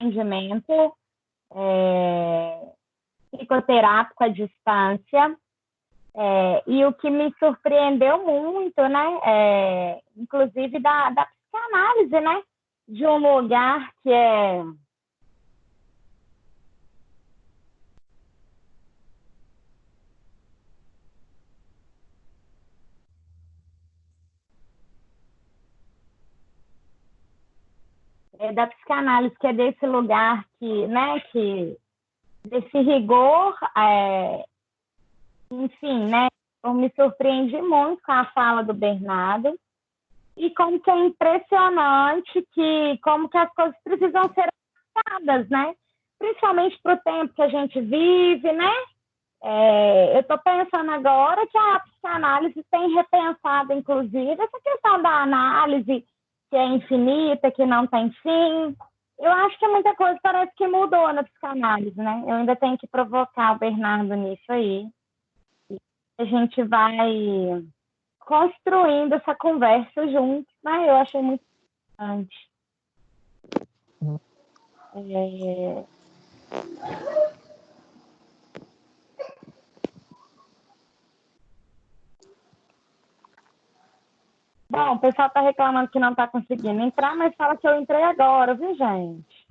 atendimento psicoterápico à distância. E o que me surpreendeu muito, né, inclusive da psicanálise, né, de um lugar que da psicanálise, que é desse lugar que, né, que desse rigor, enfim, né, eu me surpreendi muito com a fala do Bernardo e como que é impressionante como que as coisas precisam ser adaptadas, né, principalmente para o tempo que a gente vive, né. Eu estou pensando agora que a psicanálise tem repensado, inclusive, essa questão da análise, que é infinita, que não tem fim. Eu acho que muita coisa parece que mudou na psicanálise, né? Eu ainda tenho que provocar o Bernardo nisso aí. A gente vai construindo essa conversa juntos, né? Eu achei muito importante. Bom, o pessoal está reclamando que não está conseguindo entrar, mas fala que eu entrei agora, viu, gente?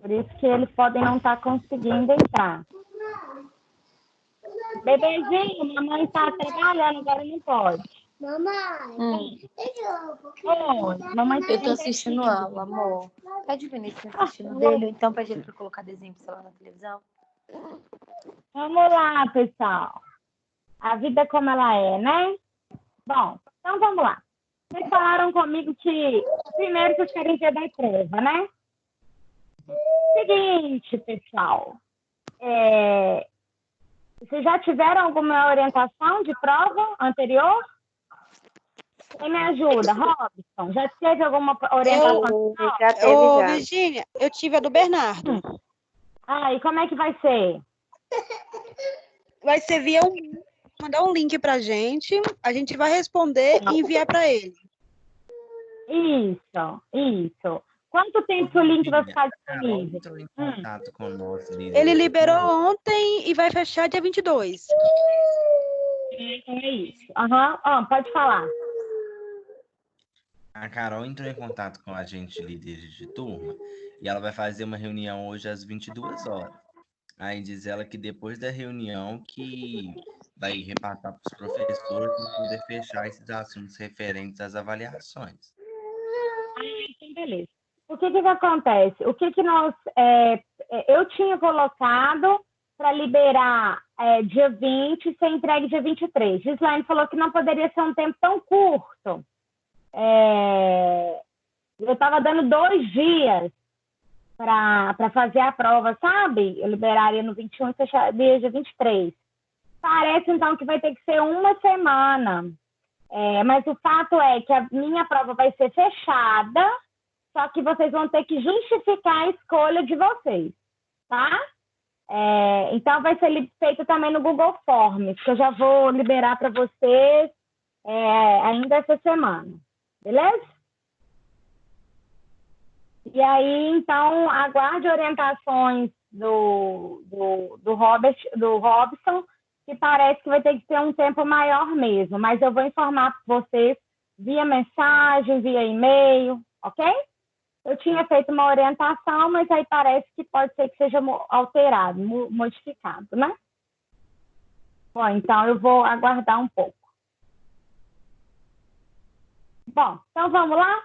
Por isso que eles podem não estar conseguindo entrar. Bebezinho, mamãe está trabalhando, agora não pode. Mamãe, mamãe eu tô assistindo aula, amor. Pede o Vinícius assistindo dele, ou então pede ele para colocar desenho pra lá na televisão. Vamos lá, pessoal. A vida como ela é, né? Bom, então vamos lá. Vocês falaram comigo que primeiro vocês querem ver da prova, né? Seguinte, pessoal. Vocês já tiveram alguma orientação de prova anterior? Quem me ajuda? Robson, já teve alguma orientação? Já teve, já. Virgínia, eu tive a do Bernardo. E como é que vai ser? Vai ser mandar um link pra gente, a gente vai responder e enviar para ele. Isso. Quanto tempo que o link vai ficar disponível? Entrou em contato com o nosso líder. Ele liberou ontem e vai fechar dia 22. Então é isso. Pode falar. A Carol entrou em contato com a gente, líder de turma, e ela vai fazer uma reunião hoje às 22 horas. Aí diz ela que depois da reunião que vai repassar para os professores para poder fechar esses assuntos referentes às avaliações. Então, beleza. O que acontece? O que nós... eu tinha colocado para liberar dia 20 e ser entregue dia 23. Gislaine falou que não poderia ser um tempo tão curto. Eu estava dando 2 dias para fazer a prova, sabe? Eu liberaria no 21 e fecharia dia 23. Parece, então, que vai ter que ser uma semana. Mas o fato é que a minha prova vai ser fechada, só que vocês vão ter que justificar a escolha de vocês, tá? Então, vai ser feito também no Google Forms, que eu já vou liberar para vocês ainda essa semana. Beleza? E aí, então, aguarde orientações do Robson, que parece que vai ter que ter um tempo maior mesmo, mas eu vou informar vocês via mensagem, via e-mail, ok? Eu tinha feito uma orientação, mas aí parece que pode ser que seja alterado, modificado, né? Bom, então eu vou aguardar um pouco. Bom, então vamos lá?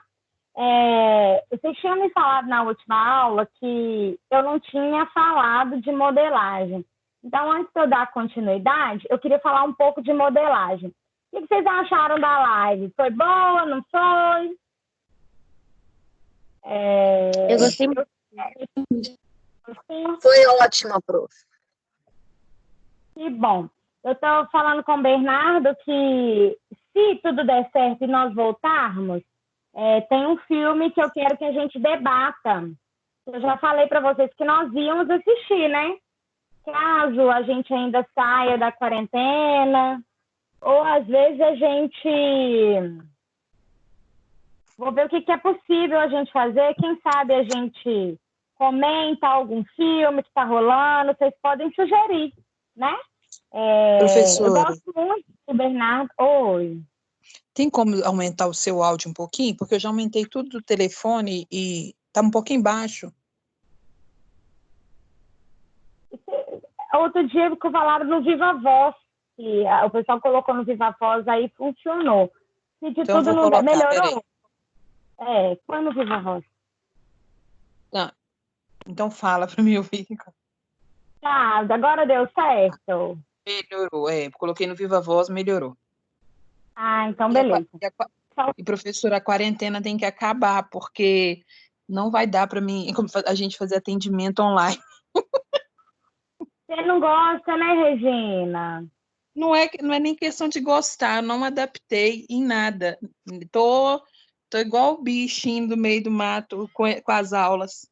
Vocês tinham me falado na última aula que eu não tinha falado de modelagem. Então, antes de eu dar continuidade, eu queria falar um pouco de modelagem. O que vocês acharam da live? Foi boa, não foi? Eu gostei muito. Foi ótima, prof. Que bom. Eu estou falando com o Bernardo que, se tudo der certo e nós voltarmos, tem um filme que eu quero que a gente debata. Eu já falei para vocês que nós íamos assistir, né? Caso a gente ainda saia da quarentena, ou às vezes a gente Vou ver o que é possível a gente fazer. Quem sabe a gente comenta algum filme que está rolando. Vocês podem sugerir, né? Eu Professora, gosto muito do Bernardo. Oi. tem como aumentar o seu áudio um pouquinho? Porque eu já aumentei tudo do telefone e tá um pouquinho baixo. Outro dia que falaram no Viva Voz, que o pessoal colocou no Viva Voz, aí funcionou. Se de Então eu tudo vou não der, colocar, peraí. melhorou. Põe no Viva Voz. Então fala para mim ouvir. Tá, agora deu certo. Melhorou, coloquei no Viva Voz, melhorou. Ah, então beleza. E professora, a quarentena tem que acabar, porque não vai dar para mim a gente fazer atendimento online. Você não gosta, né, Regina? Não é nem questão de gostar, eu não me adaptei em nada. Tô igual o bichinho do meio do mato com as aulas.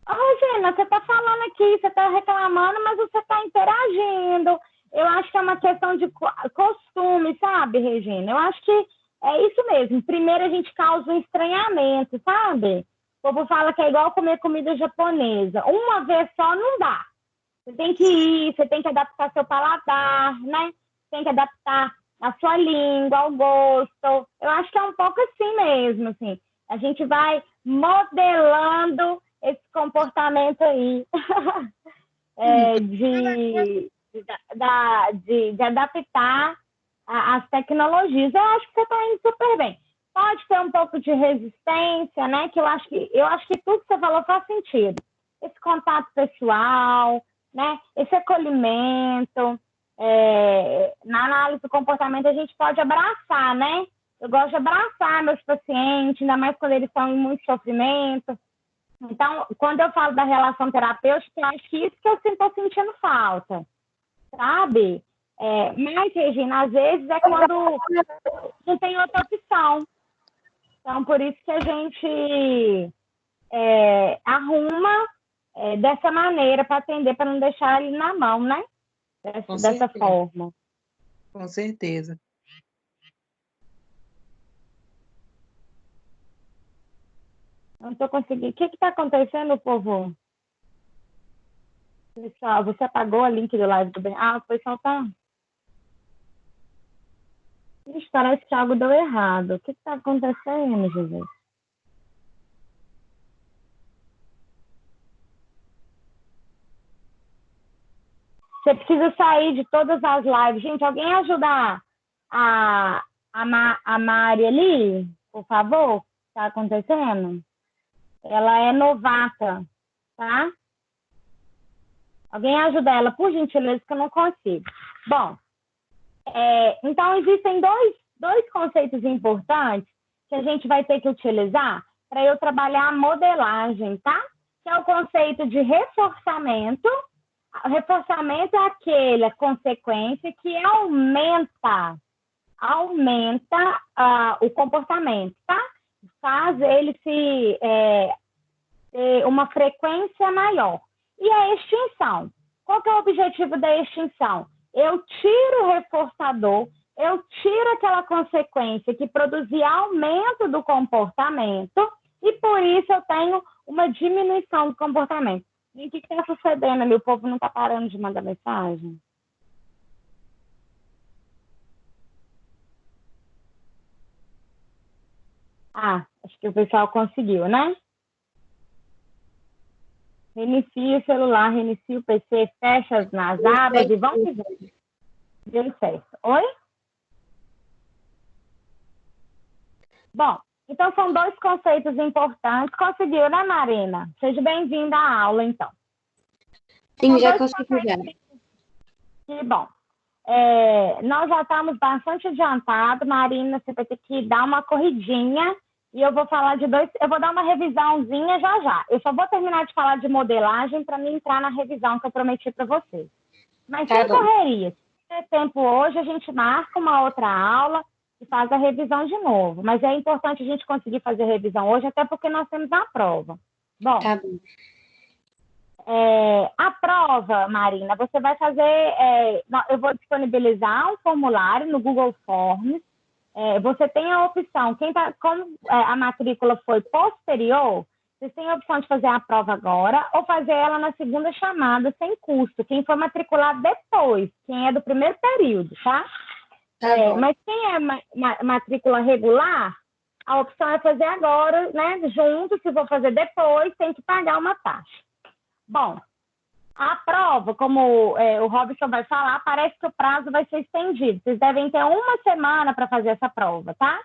Regina, você está falando aqui, você está reclamando, mas você está interagindo. Eu acho que é uma questão de costume, sabe, Regina? Eu acho que é isso mesmo. Primeiro a gente causa um estranhamento, sabe? O povo fala que é igual comer comida japonesa. Uma vez só não dá. Você tem que ir, você tem que adaptar seu paladar, né? Tem que adaptar a sua língua, ao gosto. Eu acho que é um pouco assim mesmo, assim. A gente vai modelando esse comportamento aí de adaptar as tecnologias. Eu acho que você está indo super bem. Pode ter um pouco de resistência, né? Que eu acho que tudo que você falou faz sentido. Esse contato pessoal, né? Esse acolhimento. Na análise do comportamento a gente pode abraçar, né? Eu gosto de abraçar meus pacientes, ainda mais quando eles estão em muito sofrimento. Então, quando eu falo da relação terapêutica, eu acho que isso que eu estou sentindo falta, sabe? Mas, Regina, às vezes é quando não tem outra opção. Então, por isso que a gente arruma dessa maneira para atender, para não deixar ele na mão, né? Dessa forma. Com certeza. Não estou conseguindo. O que está acontecendo, povo? Pessoal, você apagou o link do live do Bernardo? O pessoal está... Ixi, parece que algo deu errado. O que está acontecendo, Jesus? Você precisa sair de todas as lives. Gente, alguém ajudar a Mari ali, por favor? O que está acontecendo? Ela é novata, tá? Alguém ajuda ela, por gentileza, que eu não consigo. Bom, então existem dois conceitos importantes que a gente vai ter que utilizar para eu trabalhar a modelagem, tá? Que é o conceito de reforçamento. O reforçamento é aquela consequência que aumenta o comportamento, tá? Faz ele ter uma frequência maior. E a extinção? Qual que é o objetivo da extinção? Eu tiro o reforçador, eu tiro aquela consequência que produzia aumento do comportamento e por isso eu tenho uma diminuição do comportamento. E o que está sucedendo ali? O povo não está parando de mandar mensagem? Acho que o pessoal conseguiu, né? Reinicia o celular, reinicia o PC, fecha nas abas e vamos que vamos. Deu certo. Oi? Bom, então são dois conceitos importantes. Conseguiu, né, Marina? Seja bem-vinda à aula, então. Sim, já consegui já. Que bom. Nós já estamos bastante adiantados. Marina, você vai ter que dar uma corridinha e eu vou falar de eu vou dar uma revisãozinha já. Eu só vou terminar de falar de modelagem para mim entrar na revisão que eu prometi para vocês. Mas sem correria. Se tiver tempo hoje, a gente marca uma outra aula e faz a revisão de novo. Mas é importante a gente conseguir fazer a revisão hoje, até porque nós temos a prova. Bom, Tá bom. A prova, Marina, você vai fazer... eu vou disponibilizar um formulário no Google Forms você tem a opção, como a matrícula foi posterior, vocês têm a opção de fazer a prova agora ou fazer ela na segunda chamada sem custo. Quem for matriculado depois, quem é do primeiro período, tá? Mas quem é matrícula regular, a opção é fazer agora, né? Junto, se for fazer depois, tem que pagar uma taxa. Bom, a prova, como o Robson vai falar, parece que o prazo vai ser estendido. Vocês devem ter uma semana para fazer essa prova, tá?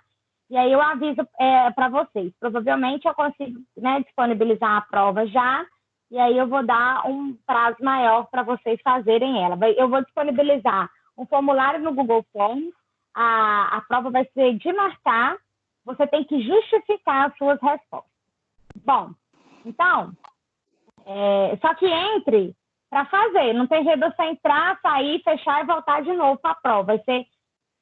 E aí eu aviso para vocês. Provavelmente eu consigo, né, disponibilizar a prova já, e aí eu vou dar um prazo maior para vocês fazerem ela. Eu vou disponibilizar um formulário no Google Forms, a prova vai ser de marcar, você tem que justificar as suas respostas. Bom, então, só que entre para fazer, não tem jeito de você entrar, sair, fechar e voltar de novo para a prova.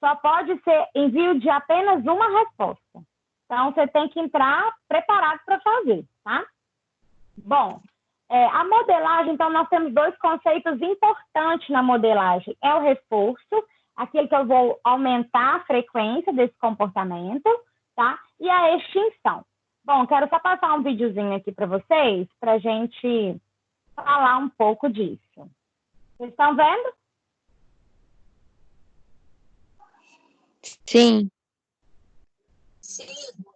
Só pode ser envio de apenas uma resposta. Então, você tem que entrar preparado para fazer, tá? Bom, a modelagem, então, nós temos dois conceitos importantes na modelagem. É o reforço, aquele que eu vou aumentar a frequência desse comportamento, tá? E a extinção. Bom, quero só passar um videozinho aqui para vocês, para a gente falar um pouco disso. Vocês estão vendo? Sim. Sim.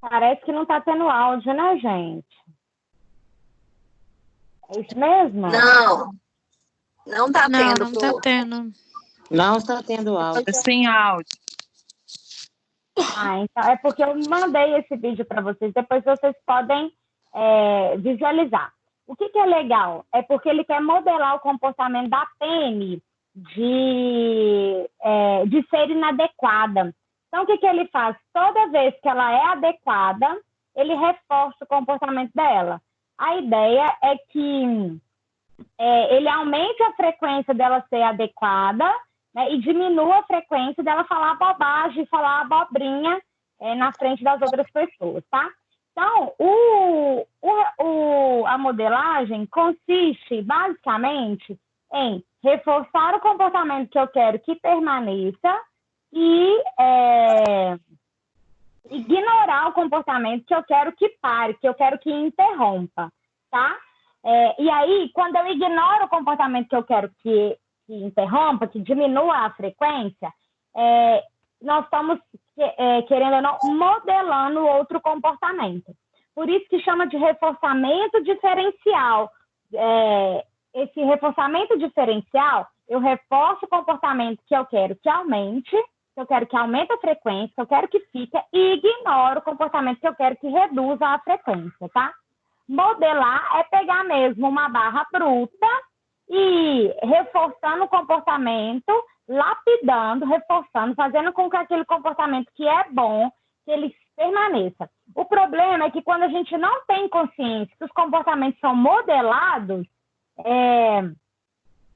Parece que não está tendo áudio, né, gente? É isso mesmo? Não. Não tá Não, tendo. não tá tendo. Não está tendo áudio. É sem áudio. Então é porque eu mandei esse vídeo para vocês, depois vocês podem visualizar. O que é legal? É porque ele quer modelar o comportamento da Penny de ser inadequada. Então, o que ele faz? Toda vez que ela é adequada, ele reforça o comportamento dela. A ideia é que ele aumente a frequência dela ser adequada, né, e diminua a frequência dela falar bobagem, falar abobrinha na frente das outras pessoas, tá? Então, a modelagem consiste, basicamente, em reforçar o comportamento que eu quero que permaneça e ignorar o comportamento que eu quero que pare, que eu quero que interrompa, tá? E aí, quando eu ignoro o comportamento que eu quero que interrompa, que diminua a frequência, nós estamos, querendo ou não, modelando outro comportamento. Por isso que chama de reforçamento diferencial. Esse reforçamento diferencial, eu reforço o comportamento que eu quero que aumente, que eu quero que aumente a frequência, que eu quero que fique, e ignoro o comportamento que eu quero que reduza a frequência, tá? Modelar é pegar mesmo uma barra bruta e reforçando o comportamento, lapidando, reforçando, fazendo com que aquele comportamento que é bom, que ele permaneça. O problema é que quando a gente não tem consciência que os comportamentos são modelados,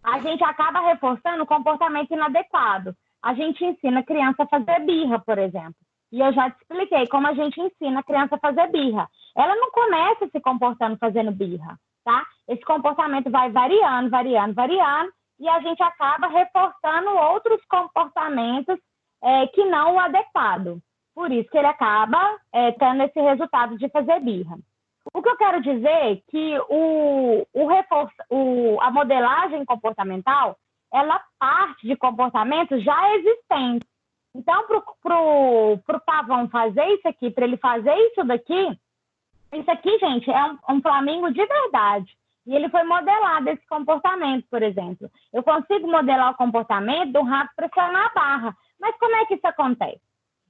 a gente acaba reforçando o comportamento inadequado. A gente ensina a criança a fazer birra, por exemplo. E eu já te expliquei como a gente ensina a criança a fazer birra. Ela não começa se comportando fazendo birra, tá? Esse comportamento vai variando, variando, variando, e a gente acaba reforçando outros comportamentos que não o adequado. Por isso que ele acaba tendo esse resultado de fazer birra. O que eu quero dizer é que a modelagem comportamental, ela parte de comportamentos já existentes. Então, para o Pavão fazer isso aqui, para ele fazer isso daqui, isso aqui, gente, é um flamingo de verdade. E ele foi modelado esse comportamento, por exemplo. Eu consigo modelar o comportamento do rato pressionar a barra. Mas como é que isso acontece?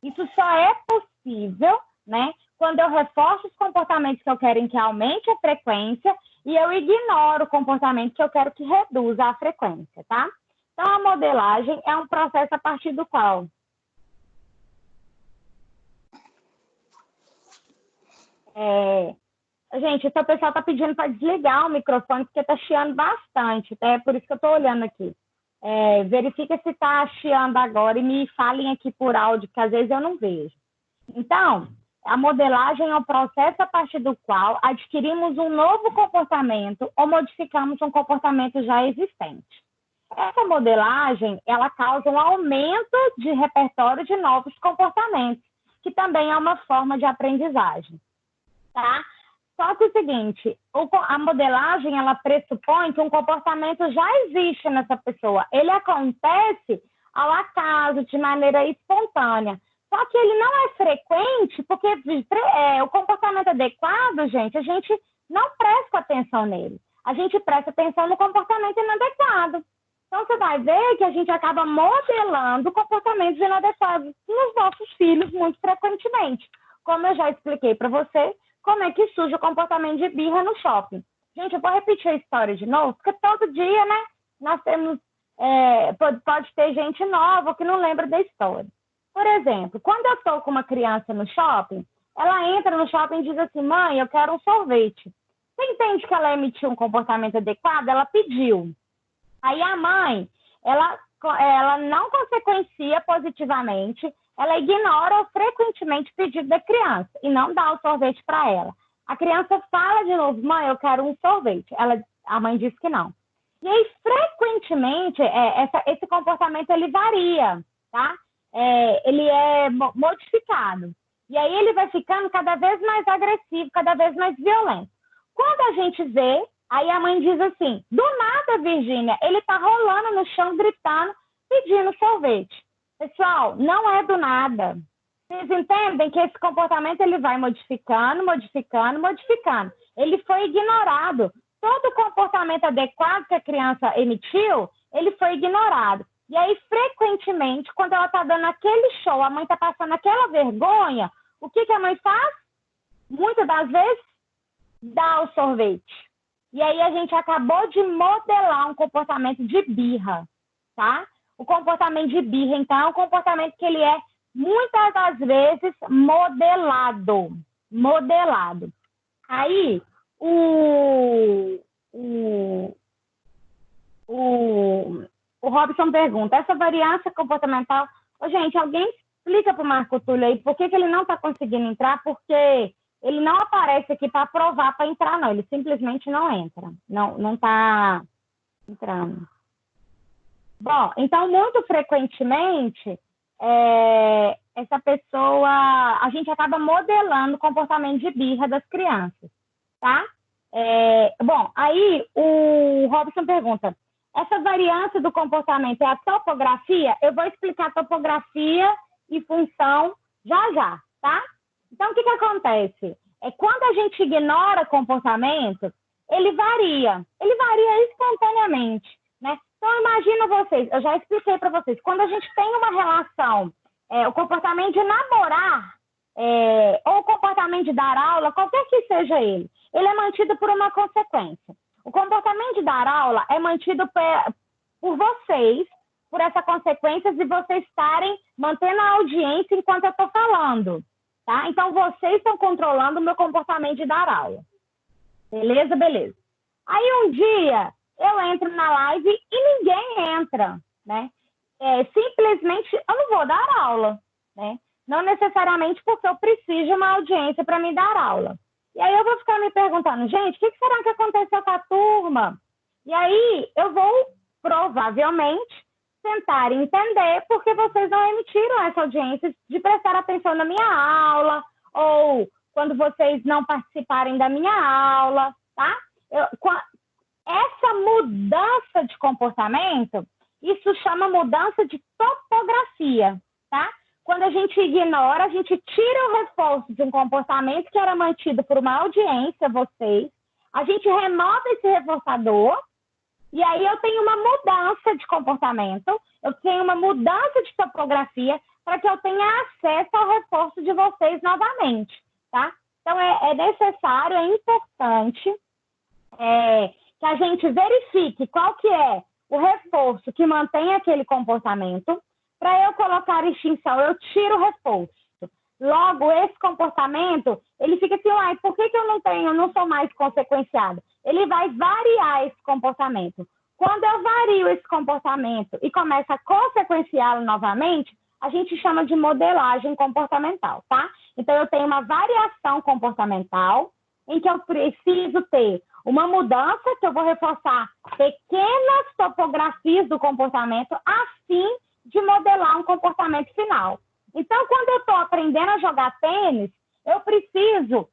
Isso só é possível, né, quando eu reforço os comportamentos que eu quero que aumente a frequência e eu ignoro o comportamento que eu quero que reduza a frequência, tá? Então, a modelagem é um processo a partir do qual gente, esse pessoal está pedindo para desligar o microfone porque está chiando bastante, é por isso que eu estou olhando aqui. Verifica se está chiando agora e me falem aqui por áudio, que às vezes eu não vejo. Então, a modelagem é o processo a partir do qual adquirimos um novo comportamento ou modificamos um comportamento já existente. Essa modelagem, ela causa um aumento de repertório de novos comportamentos, que também é uma forma de aprendizagem, tá? Só que é o seguinte, a modelagem, ela pressupõe que um comportamento já existe nessa pessoa. Ele acontece ao acaso, de maneira espontânea. Só que ele não é frequente, porque o comportamento adequado, gente, a gente não presta atenção nele. A gente presta atenção no comportamento inadequado. Então, você vai ver que a gente acaba modelando comportamentos inadequados nos nossos filhos muito frequentemente. Como eu já expliquei para você, como é que surge o comportamento de birra no shopping. Gente, eu vou repetir a história de novo, porque todo dia, né, nós temos, pode ter gente nova que não lembra da história. Por exemplo, quando eu estou com uma criança no shopping, ela entra no shopping e diz assim, mãe, eu quero um sorvete. Você entende que ela emitiu um comportamento adequado? Ela pediu. Aí a mãe, ela não consequencia positivamente, ela ignora frequentemente o pedido da criança e não dá o sorvete para ela. A criança fala de novo, mãe, eu quero um sorvete. A mãe diz que não. E aí, frequentemente, esse comportamento ele varia, tá? Ele é modificado. E aí ele vai ficando cada vez mais agressivo, cada vez mais violento. Quando a gente vê, aí a mãe diz assim, do nada, Virgínia, ele tá rolando no chão, gritando, pedindo sorvete. Pessoal, não é do nada. Vocês entendem que esse comportamento ele vai modificando, modificando, modificando. Ele foi ignorado. todo o comportamento adequado que a criança emitiu, ele foi ignorado. E aí, frequentemente, quando ela está dando aquele show, a mãe está passando aquela vergonha, o que a mãe faz? Muitas das vezes, dá o sorvete. E aí a gente acabou de modelar um comportamento de birra, tá? O comportamento de birra, então, é um comportamento que ele é, muitas das vezes, modelado. Aí, o Robson pergunta, essa variância comportamental... Ô, gente, alguém explica para o Marco Túlio aí por que ele não está conseguindo entrar, porque ele não aparece aqui para provar para entrar, não. Ele simplesmente não entra. Não está entrando. Bom, então, muito frequentemente, essa pessoa... A gente acaba modelando o comportamento de birra das crianças, tá? Bom, aí o Robson pergunta, essa variância do comportamento é a topografia? Eu vou explicar topografia e função já, tá? Então, o que acontece? Quando a gente ignora comportamento, ele varia espontaneamente, né? Então, imagina vocês, eu já expliquei para vocês, quando a gente tem uma relação, o comportamento de namorar, ou o comportamento de dar aula, qualquer que seja ele é mantido por uma consequência. O comportamento de dar aula é mantido por vocês, por essa consequência de vocês estarem mantendo a audiência enquanto eu estou falando, tá? Então, vocês estão controlando o meu comportamento de dar aula. Beleza? Beleza. Aí, um dia, eu entro na live e ninguém entra, né? Simplesmente, eu não vou dar aula, né? Não necessariamente porque eu preciso de uma audiência para me dar aula. E aí eu vou ficar me perguntando, gente, o que será que aconteceu com a turma? E aí eu vou, provavelmente, tentar entender porque vocês não emitiram essa audiência de prestar atenção na minha aula, ou quando vocês não participarem da minha aula, tá? Essa mudança de comportamento, isso chama mudança de topografia, tá? Quando a gente ignora, a gente tira o reforço de um comportamento que era mantido por uma audiência, vocês, a gente remove esse reforçador, e aí eu tenho uma mudança de comportamento, eu tenho uma mudança de topografia para que eu tenha acesso ao reforço de vocês novamente, tá? Então, é necessário, é importante que a gente verifique qual que é o reforço que mantém aquele comportamento. Para eu colocar extinção, eu tiro o reforço. Logo, esse comportamento, ele fica assim, uai, por que eu não sou mais consequenciado? Ele vai variar esse comportamento. Quando eu vario esse comportamento e começo a consequenciá-lo novamente, a gente chama de modelagem comportamental, tá? Então, eu tenho uma variação comportamental em que eu preciso ter uma mudança, que eu vou reforçar pequenas topografias do comportamento, assim de modelar um comportamento final. Então, quando eu estou aprendendo a jogar tênis, eu preciso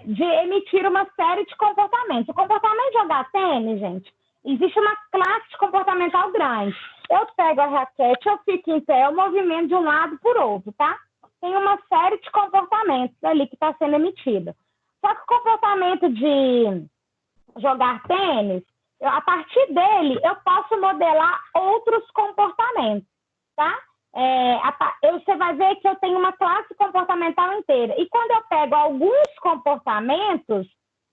de emitir uma série de comportamentos. O comportamento de jogar tênis, gente, existe uma classe comportamental grande. Eu pego a raquete, eu fico em pé, eu movimento de um lado para o outro, tá? Tem uma série de comportamentos ali que está sendo emitido. Só que o comportamento de jogar tênis, a partir dele, eu posso modelar outros comportamentos, tá? Você vai ver que eu tenho uma classe comportamental inteira. E quando eu pego alguns comportamentos,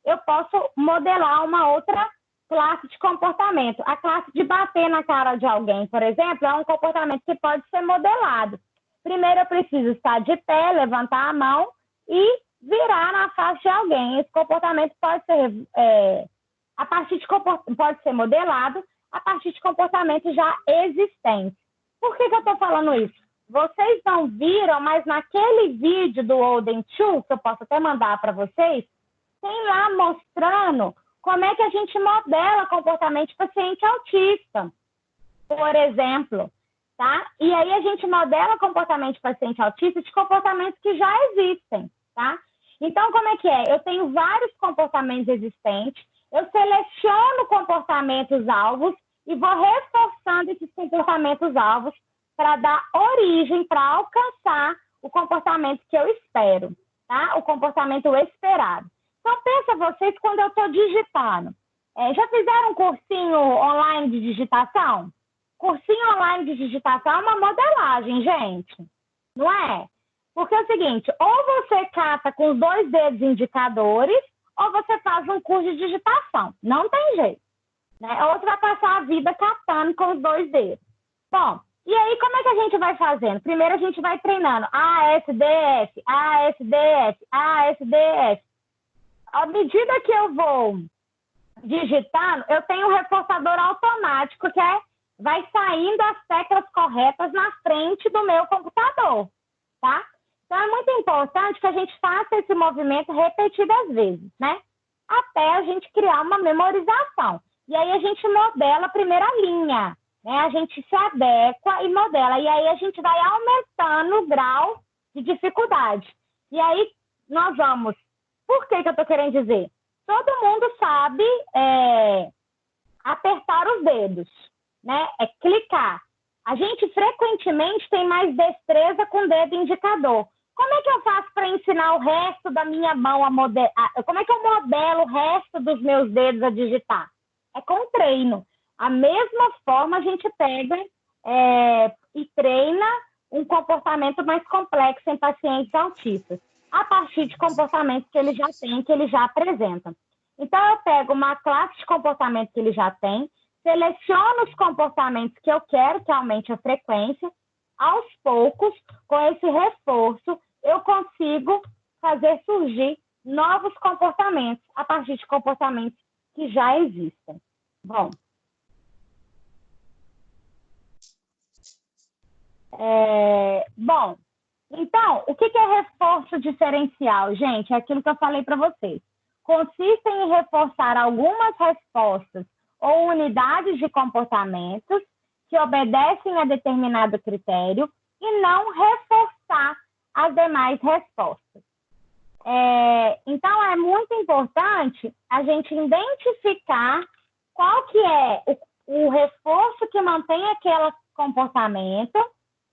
eu posso modelar uma outra classe de comportamento. A classe de bater na cara de alguém, por exemplo, é um comportamento que pode ser modelado. Primeiro, eu preciso estar de pé, levantar a mão e virar na face de alguém. Esse comportamento pode ser... pode ser modelado a partir de comportamentos já existentes. Por que eu estou falando isso? Vocês não viram, mas naquele vídeo do Olden Chu, que eu posso até mandar para vocês, tem lá mostrando como é que a gente modela comportamento de paciente autista, por exemplo, tá? E aí a gente modela comportamento de paciente autista de comportamentos que já existem, tá? Então, como é que é? Eu tenho vários comportamentos existentes, eu seleciono comportamentos-alvos e vou reforçando esses comportamentos-alvos para dar origem, para alcançar o comportamento que eu espero, tá? O comportamento esperado. Então, pensa vocês quando eu estou digitando. Já fizeram um cursinho online de digitação? Cursinho online de digitação é uma modelagem, gente. Não é? Porque é o seguinte, ou você cata com os 2 dedos indicadores, ou você faz um curso de digitação. Não tem jeito. Né? Ou você vai passar a vida catando com os 2 dedos. Bom, e aí como é que a gente vai fazendo? Primeiro a gente vai treinando A, S, D, F, A, S, D, F, A, S, D, F. À medida que eu vou digitando, eu tenho um reforçador automático que vai saindo as teclas corretas na frente do meu computador, tá? Então, é muito importante que a gente faça esse movimento repetidas vezes, né? Até a gente criar uma memorização. E aí, a gente modela a primeira linha, né? A gente se adequa e modela. E aí, a gente vai aumentando o grau de dificuldade. E aí, nós vamos... Por que eu estou querendo dizer? Todo mundo sabe apertar os dedos, né? É clicar. A gente frequentemente tem mais destreza com o dedo indicador. Como é que eu faço para ensinar o resto da minha mão a modelar? Como é que eu modelo o resto dos meus dedos a digitar? É com treino. A mesma forma a gente pega e treina um comportamento mais complexo em pacientes autistas, a partir de comportamentos que eles já têm, que eles já apresentam. Então, eu pego uma classe de comportamento que ele já tem, seleciono os comportamentos que eu quero que aumente a frequência. Aos poucos, com esse reforço, eu consigo fazer surgir novos comportamentos a partir de comportamentos que já existem. Bom, então, o que é reforço diferencial, gente? É aquilo que eu falei para vocês. Consiste em reforçar algumas respostas ou unidades de comportamentos que obedecem a determinado critério e não reforçar as demais respostas. Então, é muito importante a gente identificar qual que é o reforço que mantém aquele comportamento,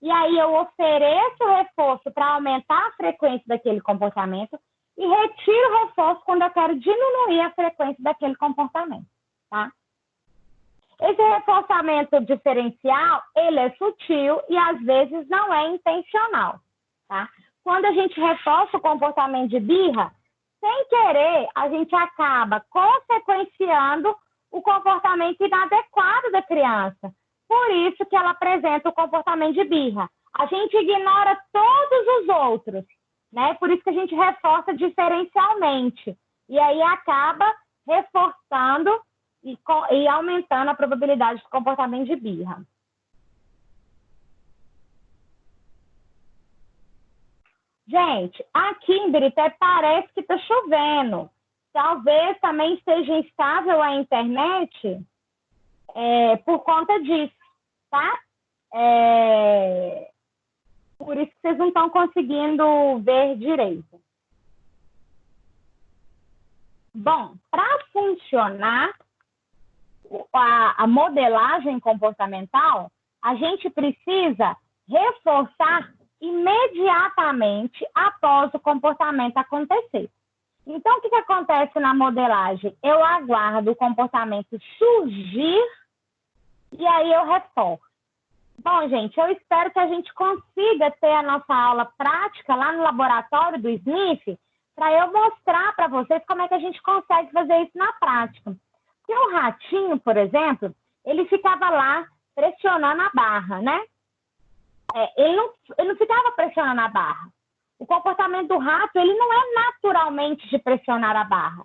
e aí eu ofereço o reforço para aumentar a frequência daquele comportamento e retiro o reforço quando eu quero diminuir a frequência daquele comportamento, tá? Esse reforçamento diferencial, ele é sutil e às vezes não é intencional, tá? Quando a gente reforça o comportamento de birra, sem querer, a gente acaba consequenciando o comportamento inadequado da criança. Por isso que ela apresenta o comportamento de birra. A gente ignora todos os outros, né? Por isso que a gente reforça diferencialmente. E aí acaba reforçando e aumentando a probabilidade de comportamento de birra. Gente, aqui em Birité parece que está chovendo. Talvez também esteja instável a internet por conta disso, tá? Por isso que vocês não estão conseguindo ver direito. Bom, para funcionar a modelagem comportamental, a gente precisa reforçar imediatamente após o comportamento acontecer. Então, o que acontece na modelagem? Eu aguardo o comportamento surgir e aí eu reforço. Bom, gente, eu espero que a gente consiga ter a nossa aula prática lá no laboratório do SNF para eu mostrar para vocês como é que a gente consegue fazer isso na prática. Porque o ratinho, por exemplo, ele ficava lá pressionando a barra, né? Ele não ficava pressionando a barra. O comportamento do rato, ele não é naturalmente de pressionar a barra.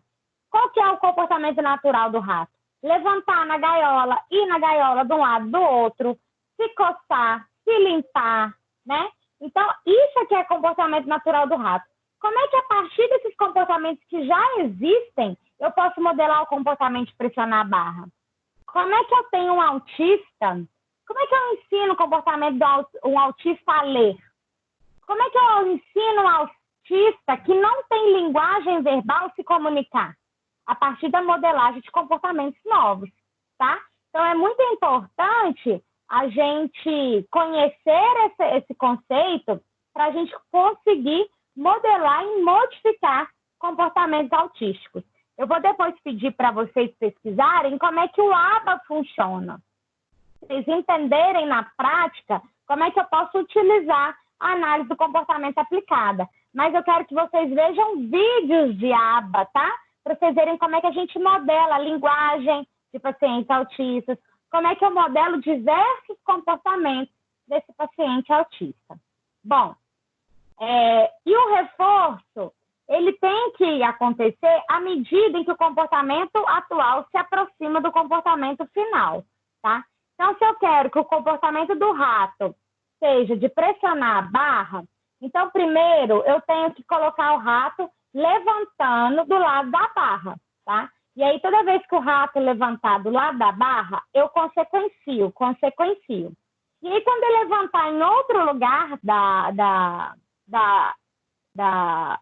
Qual que é o comportamento natural do rato? Levantar na gaiola, ir na gaiola de um lado do outro, se coçar, se limpar, né? Então, isso aqui é comportamento natural do rato. Como é que a partir desses comportamentos que já existem, eu posso modelar o comportamento de pressionar a barra? Como é que eu tenho um autista? Como é que eu ensino o comportamento de um autista a ler? Como é que eu ensino um autista que não tem linguagem verbal se comunicar? A partir da modelagem de comportamentos novos, tá? Então, é muito importante a gente conhecer esse conceito para a gente conseguir modelar e modificar comportamentos autísticos. Eu vou depois pedir para vocês pesquisarem como é que o ABA funciona. Vocês entenderem na prática como é que eu posso utilizar a análise do comportamento aplicada. Mas eu quero que vocês vejam vídeos de ABA, tá? Para vocês verem como é que a gente modela a linguagem de pacientes autistas, como é que eu modelo diversos comportamentos desse paciente autista. Bom, e o reforço, ele tem que acontecer à medida em que o comportamento atual se aproxima do comportamento final, tá? Então, se eu quero que o comportamento do rato seja de pressionar a barra, então, primeiro, eu tenho que colocar o rato levantando do lado da barra, tá? E aí, toda vez que o rato levantar do lado da barra, eu consequencio. E aí, quando ele levantar em outro lugar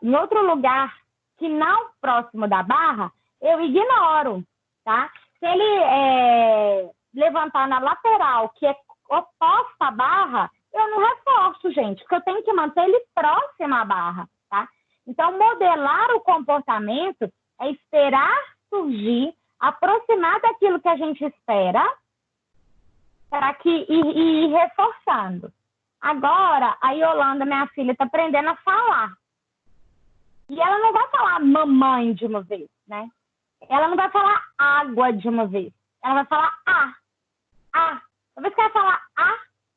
em outro lugar que não próximo da barra, eu ignoro, tá? Se ele levantar na lateral, que é oposta à barra, eu não reforço, gente, porque eu tenho que manter ele próximo à barra, tá? Então, modelar o comportamento é esperar surgir, aproximar daquilo que a gente espera, para que ir reforçando. Agora, a Yolanda, minha filha, está aprendendo a falar. E ela não vai falar mamãe de uma vez, né? Ela não vai falar água de uma vez. Ela vai falar a. Toda vez que ela falar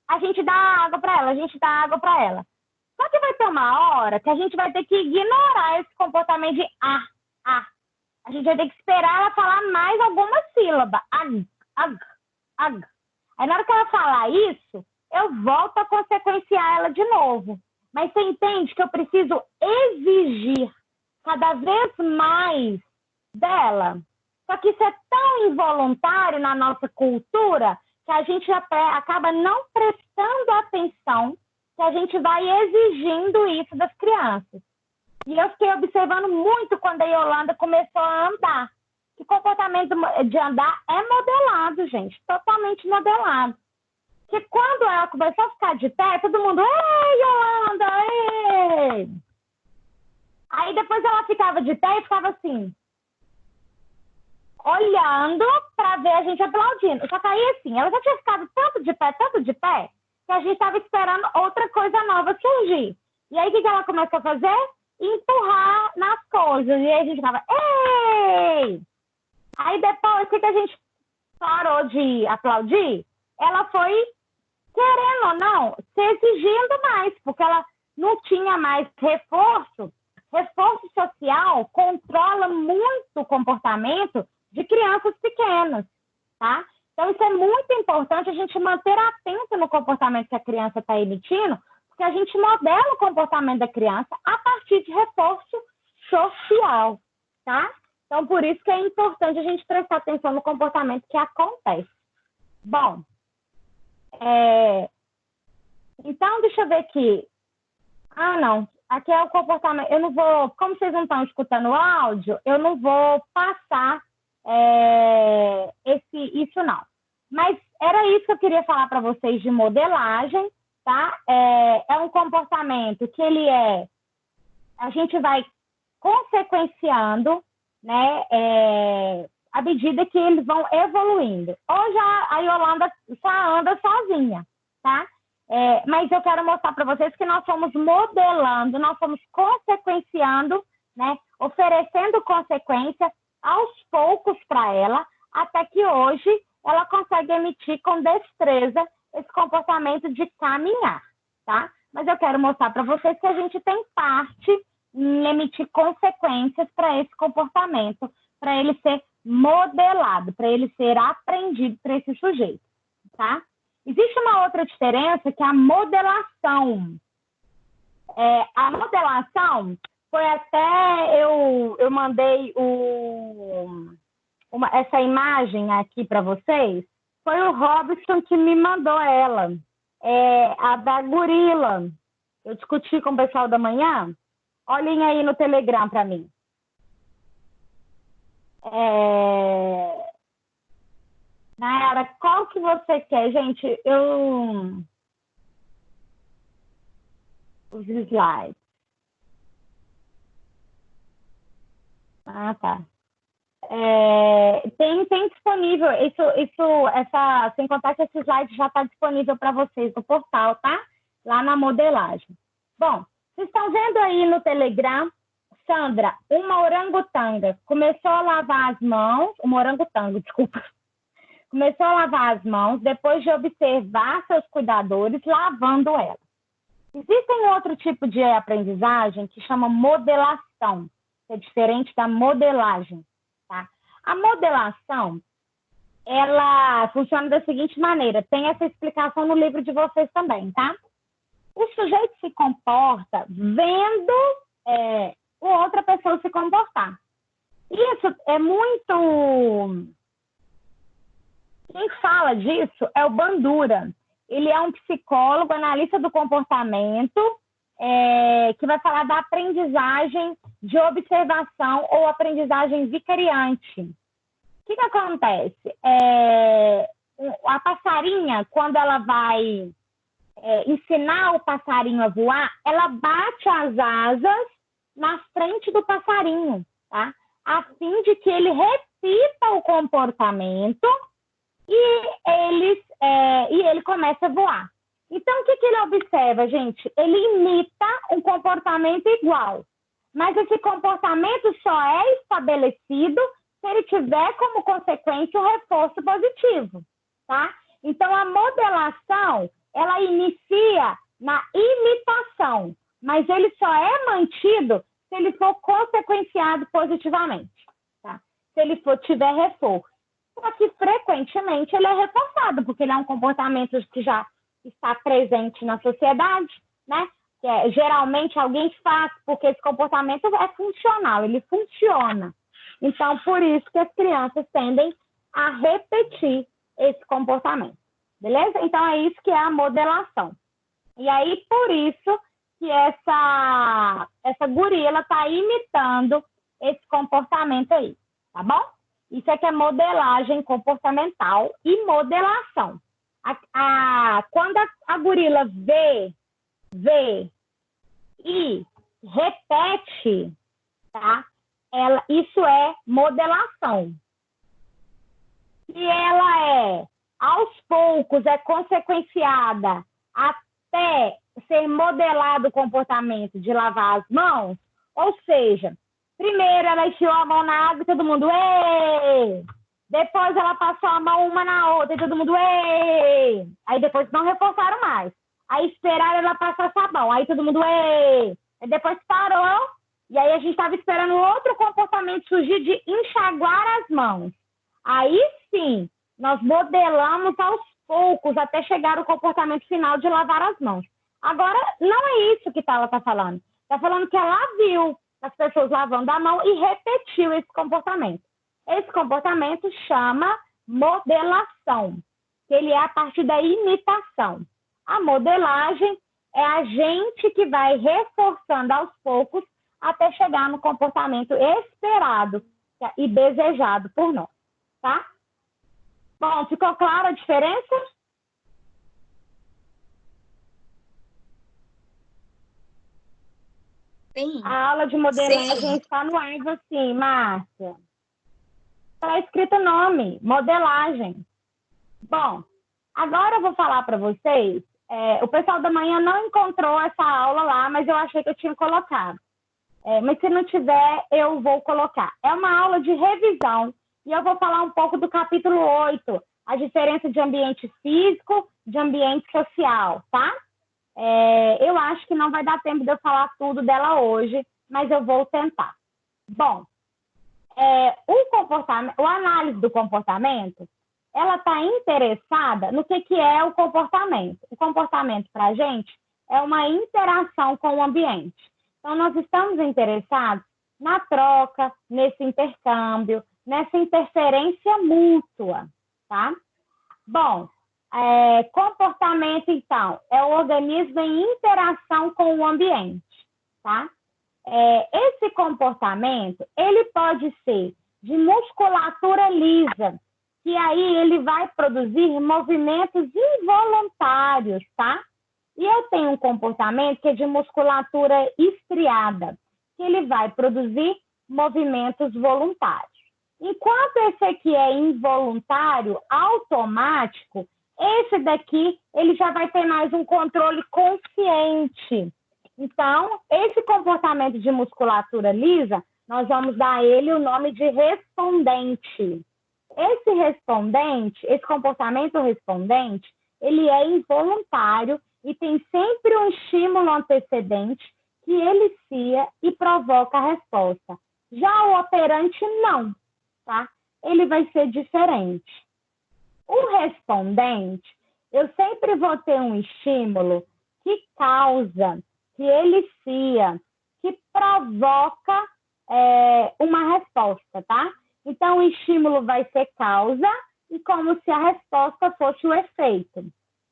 a gente dá água para ela, Só que vai ter uma hora que a gente vai ter que ignorar esse comportamento de a. A gente vai ter que esperar ela falar mais alguma sílaba. Ag. Aí, na hora que ela falar isso, eu volto a consequenciar ela de novo. Mas você entende que eu preciso exigir cada vez mais dela? Só que isso é tão involuntário na nossa cultura que a gente acaba não prestando atenção, que a gente vai exigindo isso das crianças. E eu fiquei observando muito quando a Yolanda começou a andar. O comportamento de andar é modelado, gente, totalmente modelado. Porque quando ela começou a ficar de pé, todo mundo, ei, Yolanda, ei! Aí depois ela ficava de pé e ficava assim, olhando para ver a gente aplaudindo. Só que aí, assim, ela já tinha ficado tanto de pé, que a gente estava esperando outra coisa nova surgir. E aí, o que ela começou a fazer? Empurrar nas coisas. E aí a gente ficava, ei! Aí depois, que a gente parou de aplaudir? Ela foi, querendo ou não, se exigindo mais, porque ela não tinha mais reforço. Reforço social controla muito o comportamento de crianças pequenas, tá? Então, isso é muito importante a gente manter atento no comportamento que a criança está emitindo, porque a gente modela o comportamento da criança a partir de reforço social, tá? Então, por isso que é importante a gente prestar atenção no comportamento que acontece. Bom, então, deixa eu ver aqui. Não. Aqui é o comportamento. Eu não vou... Como vocês não estão escutando o áudio, eu não vou passar isso, não. Mas era isso que eu queria falar para vocês de modelagem, tá? É um comportamento que a gente vai consequenciando, né, à medida que eles vão evoluindo. Hoje a Yolanda só anda sozinha, tá? Mas eu quero mostrar para vocês que nós fomos modelando, nós fomos consequenciando, né, oferecendo consequência aos poucos para ela, até que hoje ela consegue emitir com destreza esse comportamento de caminhar, tá? Mas eu quero mostrar para vocês que a gente tem parte em emitir consequências para esse comportamento, para ele ser modelado, para ele ser aprendido para esse sujeito, tá? Existe uma outra diferença que é a modelação. A modelação foi até eu mandei essa imagem aqui para vocês. Foi o Robson que me mandou ela. A da gorila. Eu discuti com o pessoal da manhã. Olhem aí no Telegram para mim. Nayara, qual que você quer? Gente, os slides. Tá. Tem disponível, sem contar que esse slide já está disponível para vocês no portal, tá? Lá na modelagem. Bom, vocês estão vendo aí no Telegram, Sandra, uma orangotanga começou a lavar as mãos, uma orangotango, desculpa. Começou a lavar as mãos depois de observar seus cuidadores lavando ela. Existem outro tipo de aprendizagem que chama modelação, que é diferente da modelagem. Tá? A modelação, ela funciona da seguinte maneira, tem essa explicação no livro de vocês também, tá? O sujeito se comporta vendo outra pessoa se comportar. Isso é muito... Quem fala disso é o Bandura. Ele é um psicólogo, analista do comportamento, que vai falar da aprendizagem de observação ou aprendizagem vicariante. O que acontece? A passarinha, quando ela vai ensinar o passarinho a voar, ela bate as asas na frente do passarinho, tá? A fim de que ele repita o comportamento e ele começa a voar. Então, o que ele observa, gente? Ele imita um comportamento igual. Mas esse comportamento só é estabelecido se ele tiver como consequência o reforço positivo, tá? Então, a modelação, ela inicia na imitação, mas ele só é mantido se ele for consequenciado positivamente, tá? Se ele tiver reforço. Só que, frequentemente, ele é reforçado, porque ele é um comportamento que já está presente na sociedade, né? Que geralmente alguém faz, porque esse comportamento é funcional, ele funciona. Então, por isso que as crianças tendem a repetir esse comportamento, beleza? Então, é isso que é a modelação. E aí, por isso que essa gorila está imitando esse comportamento aí, tá bom? Isso aqui é modelagem comportamental e modelação. Quando a gorila vê e repete, tá? Isso é modelação. Se ela aos poucos, é consequenciada até ser modelado o comportamento de lavar as mãos, ou seja, primeiro ela enfiou a mão na água e todo mundo, ê! Depois ela passou a mão uma na outra e todo mundo, ê! Aí depois não reforçaram mais. Aí esperaram ela passar sabão, aí todo mundo, ê! Aí depois parou, e aí a gente estava esperando outro comportamento surgir de enxaguar as mãos. Aí sim, nós modelamos aos poucos até chegar ao comportamento final de lavar as mãos. Agora, não é isso que ela está falando. Está falando que ela viu as pessoas lavando a mão e repetiu esse comportamento. Esse comportamento chama modelação, que ele é a partir da imitação. A modelagem é a gente que vai reforçando aos poucos até chegar no comportamento esperado e desejado por nós, tá? Bom, ficou clara a diferença? Sim. A aula de modelagem está no ar, assim, Márcia. Está escrito o nome, modelagem. Bom, agora eu vou falar para vocês, o pessoal da manhã não encontrou essa aula lá, mas eu achei que eu tinha colocado. Mas se não tiver, eu vou colocar. É uma aula de revisão e eu vou falar um pouco do capítulo 8, a diferença de ambiente físico, de ambiente social, tá? Eu acho que não vai dar tempo de eu falar tudo dela hoje, mas eu vou tentar. Bom, a análise do comportamento, ela está interessada no que é o comportamento. O comportamento, para a gente, é uma interação com o ambiente. Então, nós estamos interessados na troca, nesse intercâmbio, nessa interferência mútua, tá? Bom, comportamento, então, é o organismo em interação com o ambiente, tá? Esse comportamento, ele pode ser de musculatura lisa, que aí ele vai produzir movimentos involuntários, tá? E eu tenho um comportamento que é de musculatura estriada, que ele vai produzir movimentos voluntários. Enquanto esse aqui é involuntário, automático, esse daqui, ele já vai ter mais um controle consciente. Então, esse comportamento de musculatura lisa, nós vamos dar a ele o nome de respondente. Esse comportamento respondente, ele é involuntário e tem sempre um estímulo antecedente que elicia e provoca a resposta. Já o operante, não, tá? Ele vai ser diferente. O respondente, eu sempre vou ter um estímulo que causa, que elicia, que provoca uma resposta, tá? Então, o estímulo vai ser causa e como se a resposta fosse o efeito.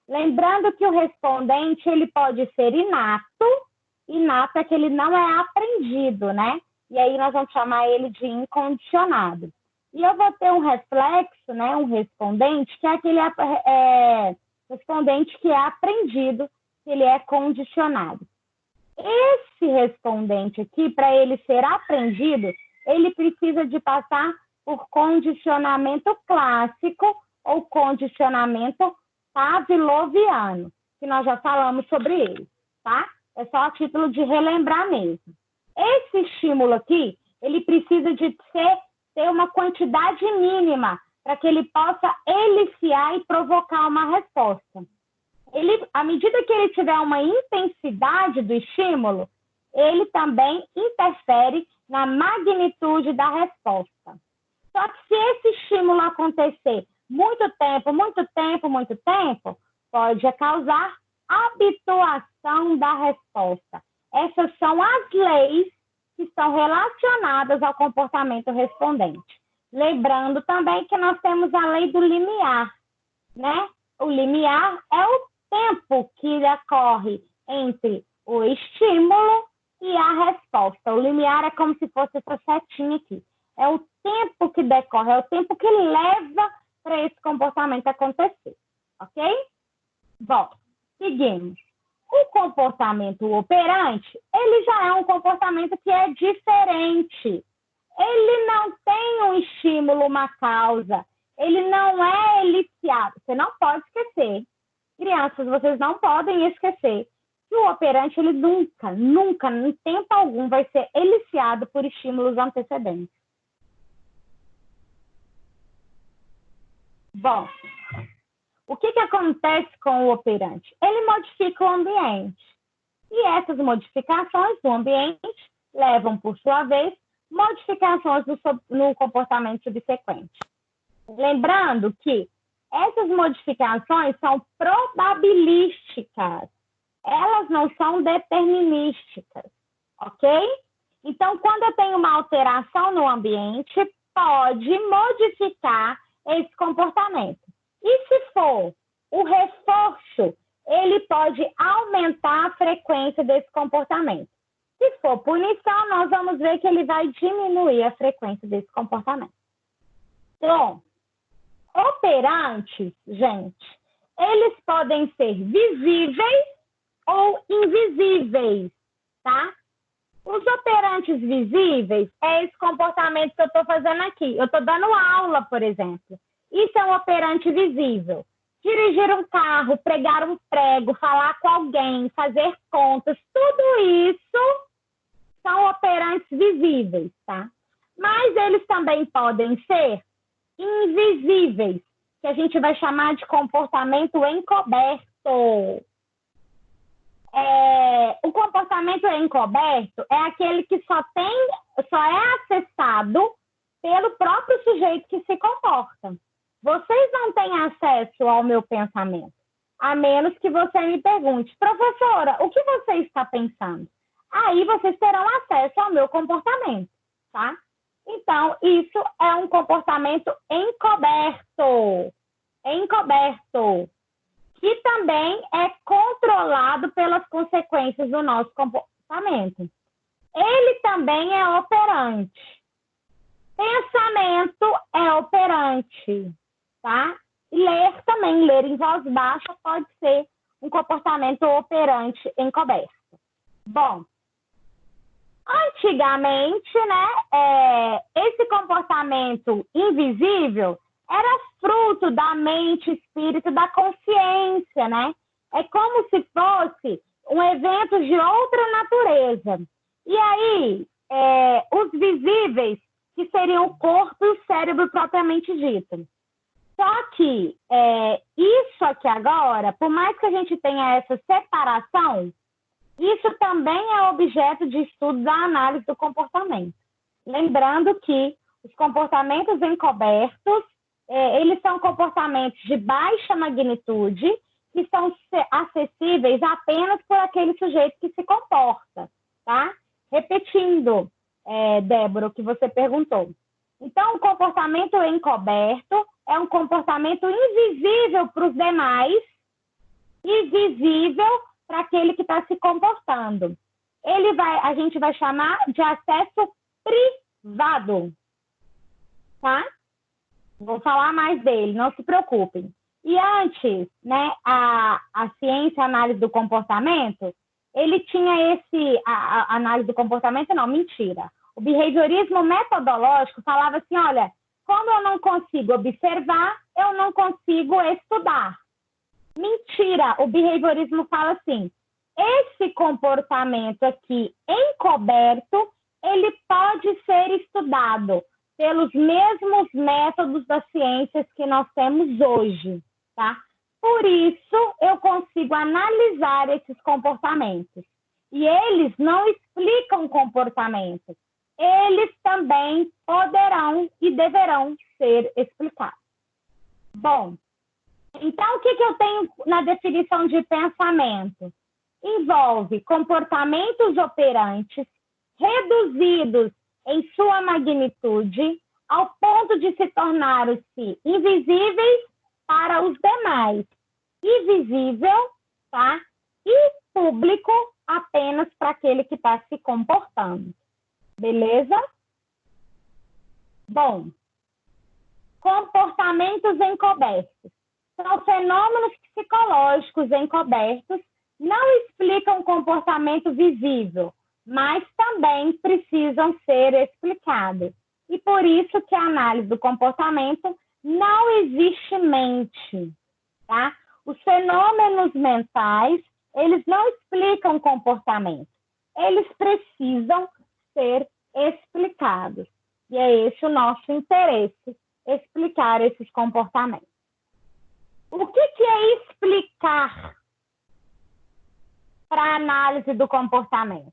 Lembrando que o respondente, ele pode ser inato. Inato é que ele não é aprendido, né? E aí nós vamos chamar ele de incondicionado. E eu vou ter um reflexo, né? Um respondente, que é aquele respondente que é aprendido, que ele é condicionado. Esse respondente aqui, para ele ser aprendido, ele precisa de passar por condicionamento clássico ou condicionamento pavloviano, que nós já falamos sobre ele, tá? É só a título de relembrar mesmo. Esse estímulo aqui, ele precisa de ter uma quantidade mínima para que ele possa eliciar e provocar uma resposta. À medida que ele tiver uma intensidade do estímulo, ele também interfere na magnitude da resposta. Só que se esse estímulo acontecer muito tempo, pode causar habituação da resposta. Essas são as leis que estão relacionadas ao comportamento respondente. Lembrando também que nós temos a lei do limiar, né? O limiar é o tempo que ocorre entre o estímulo e a resposta. O limiar é como se fosse essa setinha aqui. É o tempo que decorre, é o tempo que leva para esse comportamento acontecer, ok? Bom, seguimos. O comportamento operante, ele já é um comportamento que é diferente. Ele não tem um estímulo, uma causa. Ele não é eliciado. Você não pode esquecer. Crianças, vocês não podem esquecer que o operante, ele nunca, em tempo algum, vai ser eliciado por estímulos antecedentes. Bom, o que acontece com o operante? Ele modifica o ambiente. E essas modificações do ambiente levam, por sua vez, modificações no comportamento subsequente. Lembrando que essas modificações são probabilísticas. Elas não são determinísticas, ok? Então, quando eu tenho uma alteração no ambiente, pode modificar esse comportamento. E se for o reforço, ele pode aumentar a frequência desse comportamento. Se for punição, nós vamos ver que ele vai diminuir a frequência desse comportamento. Então, operantes, gente, eles podem ser visíveis ou invisíveis, tá? Os operantes visíveis é esse comportamento que eu estou fazendo aqui. Eu estou dando aula, por exemplo. Isso é um operante visível. Dirigir um carro, pregar um prego, falar com alguém, fazer contas, tudo isso são operantes visíveis, tá? Mas eles também podem ser invisíveis, que a gente vai chamar de comportamento encoberto. O comportamento encoberto é aquele que só é acessado pelo próprio sujeito que se comporta. Vocês não têm acesso ao meu pensamento, a menos que você me pergunte, professora, o que você está pensando? Aí vocês terão acesso ao meu comportamento, tá? Então, isso é um comportamento encoberto. Encoberto. Que também é controlado pelas consequências do nosso comportamento. Ele também é operante. Pensamento é operante, tá? Ler também, ler em voz baixa pode ser um comportamento operante encoberto. Bom, Antigamente, né, esse comportamento invisível era fruto da mente, espírito, da consciência, né? É como se fosse um evento de outra natureza. E aí, os visíveis, que seriam o corpo e o cérebro propriamente dito. Só que isso aqui agora, por mais que a gente tenha essa separação, isso também é objeto de estudo da análise do comportamento. Lembrando que os comportamentos encobertos, eles são comportamentos de baixa magnitude, que são acessíveis apenas por aquele sujeito que se comporta, tá? Repetindo, Débora, o que você perguntou. Então, o comportamento encoberto é um comportamento invisível para os demais e visível para aquele que está se comportando. A gente vai chamar de acesso privado, tá? Vou falar mais dele, não se preocupem. E antes, né, a ciência, a análise do comportamento, ele tinha a análise do comportamento, não, mentira. O behaviorismo metodológico falava assim, olha, como eu não consigo observar, eu não consigo estudar. Mentira, o behaviorismo fala assim, esse comportamento aqui encoberto, ele pode ser estudado pelos mesmos métodos das ciências que nós temos hoje, tá? Por isso, eu consigo analisar esses comportamentos. E eles não explicam comportamentos. Eles também poderão e deverão ser explicados. Bom, então o que eu tenho na definição de pensamento? Envolve comportamentos operantes reduzidos em sua magnitude ao ponto de se tornar-se invisíveis para os demais, invisível, tá? E público apenas para aquele que está se comportando. Beleza? Bom, comportamentos encobertos. São fenômenos psicológicos encobertos, não explicam comportamento visível, mas também precisam ser explicados. E por isso que a análise do comportamento não existe mente, tá? Os fenômenos mentais, eles não explicam comportamento. Eles precisam ser explicados. E é esse o nosso interesse, explicar esses comportamentos. O que é explicar para a análise do comportamento?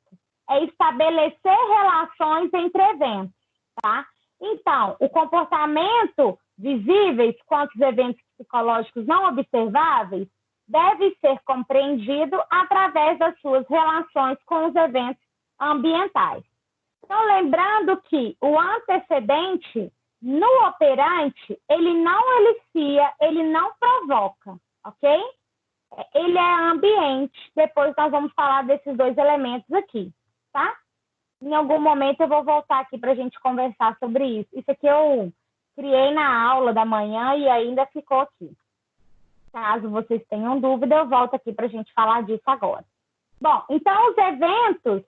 É estabelecer relações entre eventos, tá? Então, o comportamento visíveis quanto os eventos psicológicos não observáveis deve ser compreendido através das suas relações com os eventos ambientais. Então, lembrando que o antecedente, no operante, ele não elicia, ele não provoca, ok? Ele é ambiente. Depois nós vamos falar desses dois elementos aqui, tá? Em algum momento eu vou voltar aqui para a gente conversar sobre isso. Isso aqui eu criei na aula da manhã e ainda ficou aqui. Caso vocês tenham dúvida, eu volto aqui para a gente falar disso agora. Bom, então os eventos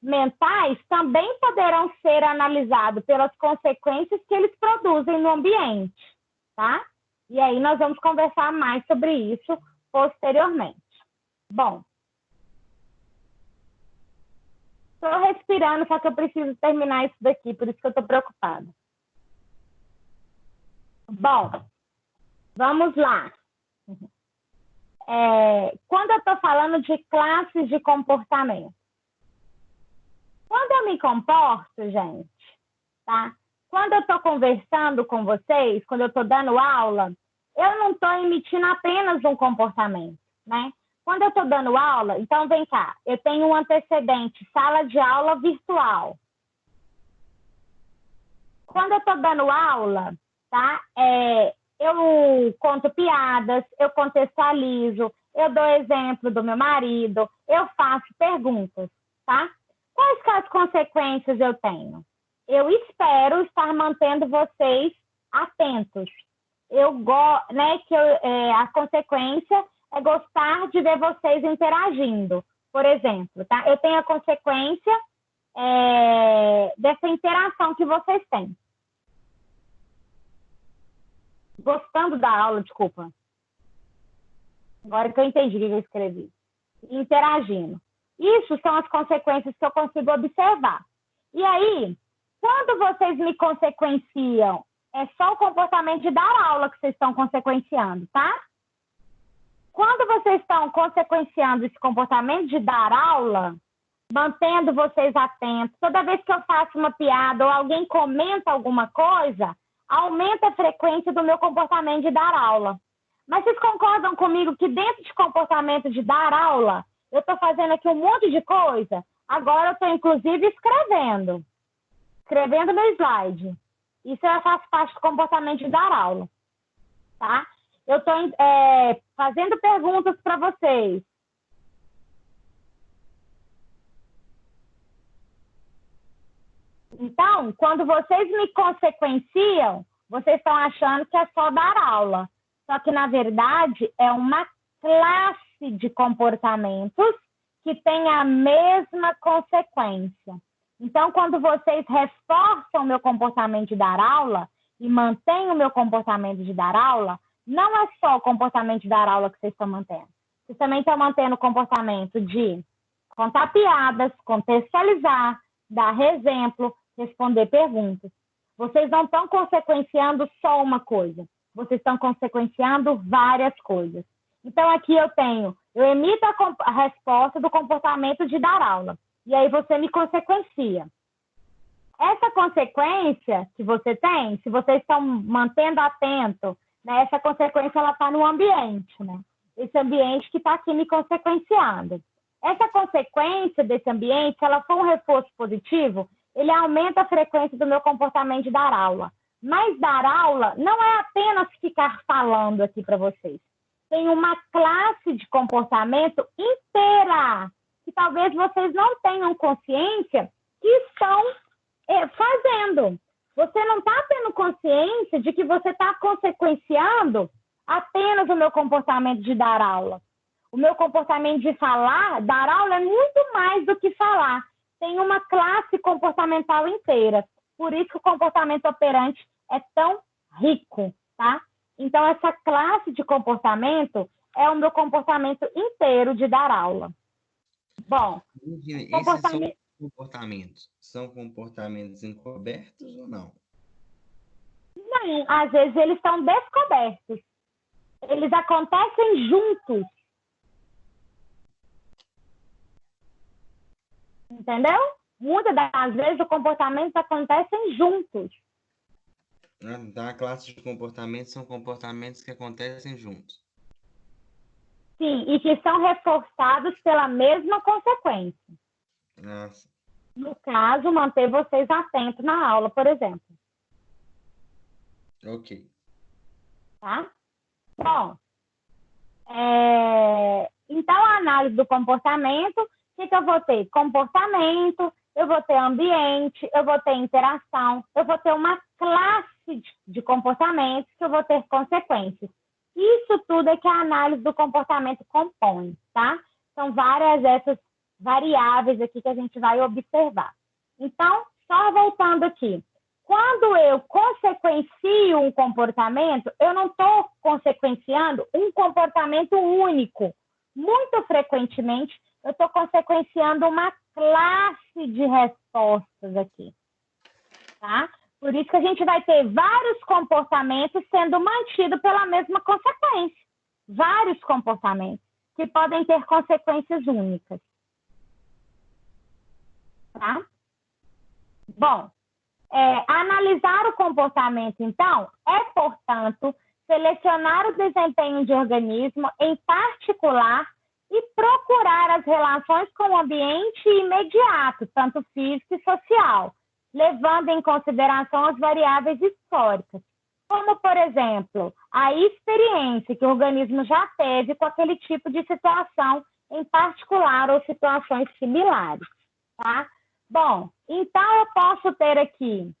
mentais também poderão ser analisados pelas consequências que eles produzem no ambiente, tá? E aí nós vamos conversar mais sobre isso posteriormente. Bom, estou respirando, só que eu preciso terminar isso daqui, por isso que eu estou preocupada. Bom, vamos lá. Quando eu estou falando de classes de comportamento, quando eu me comporto, gente, tá? Quando eu estou conversando com vocês, quando eu estou dando aula, eu não estou emitindo apenas um comportamento, né? Quando eu estou dando aula, então vem cá, eu tenho um antecedente, sala de aula virtual. Quando eu estou dando aula, tá? Eu conto piadas, eu contextualizo, eu dou exemplo do meu marido, eu faço perguntas, tá? Quais que as consequências eu tenho? Eu espero estar mantendo vocês atentos. A consequência é gostar de ver vocês interagindo. Por exemplo, tá? Eu tenho a consequência dessa interação que vocês têm. Gostando da aula, desculpa. Agora que eu entendi o que eu escrevi. Interagindo. Isso são as consequências que eu consigo observar. E aí, quando vocês me consequenciam, é só o comportamento de dar aula que vocês estão consequenciando, tá? Quando vocês estão consequenciando esse comportamento de dar aula, mantendo vocês atentos, toda vez que eu faço uma piada ou alguém comenta alguma coisa, aumenta a frequência do meu comportamento de dar aula. Mas vocês concordam comigo que dentro de comportamento de dar aula, eu estou fazendo aqui um monte de coisa? Agora eu estou, inclusive, escrevendo no slide. Isso faz parte do comportamento de dar aula, tá? Eu estou fazendo perguntas para vocês. Então, quando vocês me consequenciam, vocês estão achando que é só dar aula. Só que, na verdade, é uma classe de comportamentos que tem a mesma consequência. Então, quando vocês reforçam o meu comportamento de dar aula e mantêm o meu comportamento de dar aula, não é só o comportamento de dar aula que vocês estão mantendo. Vocês também estão mantendo o comportamento de contar piadas, contextualizar, dar exemplo, responder perguntas. Vocês não estão consequenciando só uma coisa. Vocês estão consequenciando várias coisas. Então, aqui eu emito a resposta do comportamento de dar aula. E aí você me consequencia. Essa consequência que você tem, se vocês estão mantendo atento, né, essa consequência ela está no ambiente, né? Esse ambiente que está aqui me consequenciando. Essa consequência desse ambiente, se ela for um reforço positivo, ele aumenta a frequência do meu comportamento de dar aula. Mas dar aula não é apenas ficar falando aqui para vocês. Tem uma classe de comportamento inteira que talvez vocês não tenham consciência que estão fazendo. Você não está tendo consciência de que você está consequenciando apenas o meu comportamento de dar aula. O meu comportamento de falar, dar aula é muito mais do que falar. Tem uma classe comportamental inteira. Por isso que o comportamento operante é tão rico, tá? Então, essa classe de comportamento é o meu comportamento inteiro de dar aula. Bom, comportamentos são comportamentos encobertos ou não? Não, às vezes eles estão descobertos. Eles acontecem juntos. Entendeu? Muitas das vezes os comportamentos acontecem juntos. Então, a classe de comportamentos são comportamentos que acontecem juntos. Sim, e que são reforçados pela mesma consequência. Nossa. No caso, manter vocês atentos na aula, por exemplo. Ok. Tá? Bom, então a análise do comportamento, o que eu vou ter? Comportamento, eu vou ter ambiente, eu vou ter interação, eu vou ter uma classe de comportamentos que eu vou ter consequências. Isso tudo é que a análise do comportamento compõe, tá? São várias dessas variáveis aqui que a gente vai observar. Então, só voltando aqui. Quando eu consequencio um comportamento, eu não estou consequenciando um comportamento único. Muito frequentemente, eu estou consequenciando uma classe de respostas aqui, tá? Por isso que a gente vai ter vários comportamentos sendo mantidos pela mesma consequência. Vários comportamentos que podem ter consequências únicas. Tá? Bom, analisar o comportamento, então, portanto, selecionar o desempenho de organismo em particular e procurar as relações com o ambiente imediato, tanto físico e social, levando em consideração as variáveis históricas, como, por exemplo, a experiência que o organismo já teve com aquele tipo de situação em particular ou situações similares, tá? Bom, então eu posso ter aqui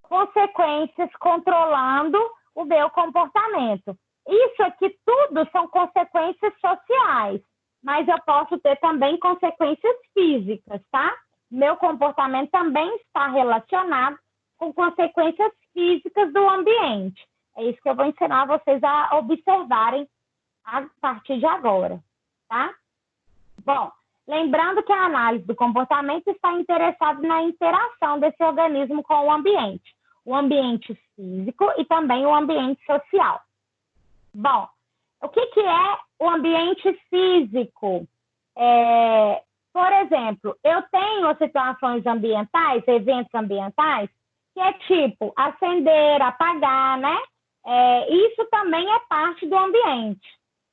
consequências controlando o meu comportamento. Isso aqui tudo são consequências sociais, mas eu posso ter também consequências físicas, tá? meu comportamento também está relacionado com consequências físicas do ambiente. É isso que eu vou ensinar vocês a observarem a partir de agora, tá? Bom, lembrando que a análise do comportamento está interessada na interação desse organismo com o ambiente físico e também o ambiente social. Bom, o que é o ambiente físico? Por exemplo, eu tenho situações ambientais, eventos ambientais, que é tipo acender, apagar, né? Isso também é parte do ambiente.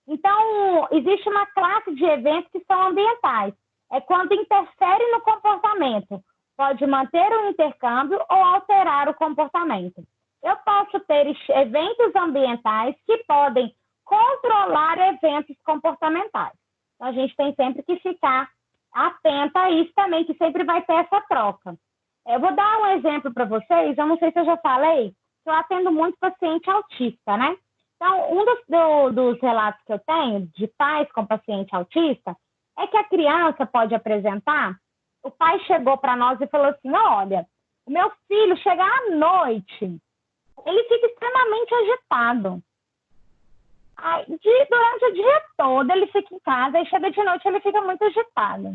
Então, existe uma classe de eventos que são ambientais. É quando interfere no comportamento. Pode manter o intercâmbio ou alterar o comportamento. Eu posso ter eventos ambientais que podem controlar eventos comportamentais. Então, a gente tem sempre que ficar atenta a isso também, que sempre vai ter essa troca. Eu vou dar um exemplo para vocês, eu não sei se eu já falei, eu atendo muito paciente autista, né? Então, um dos relatos que eu tenho de pais com paciente autista é que a criança pode apresentar, o pai chegou para nós e falou assim, olha, o meu filho chega à noite, ele fica extremamente agitado. Aí, durante o dia todo ele fica em casa, aí chega de noite ele fica muito agitado.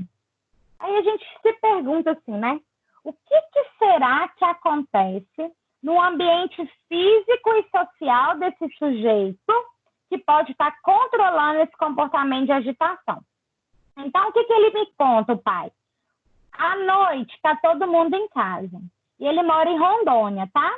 Aí a gente se pergunta assim, né? O que será que acontece no ambiente físico e social desse sujeito que pode estar controlando esse comportamento de agitação? Então, o que ele me conta, o pai? À noite, está todo mundo em casa. E ele mora em Rondônia, tá?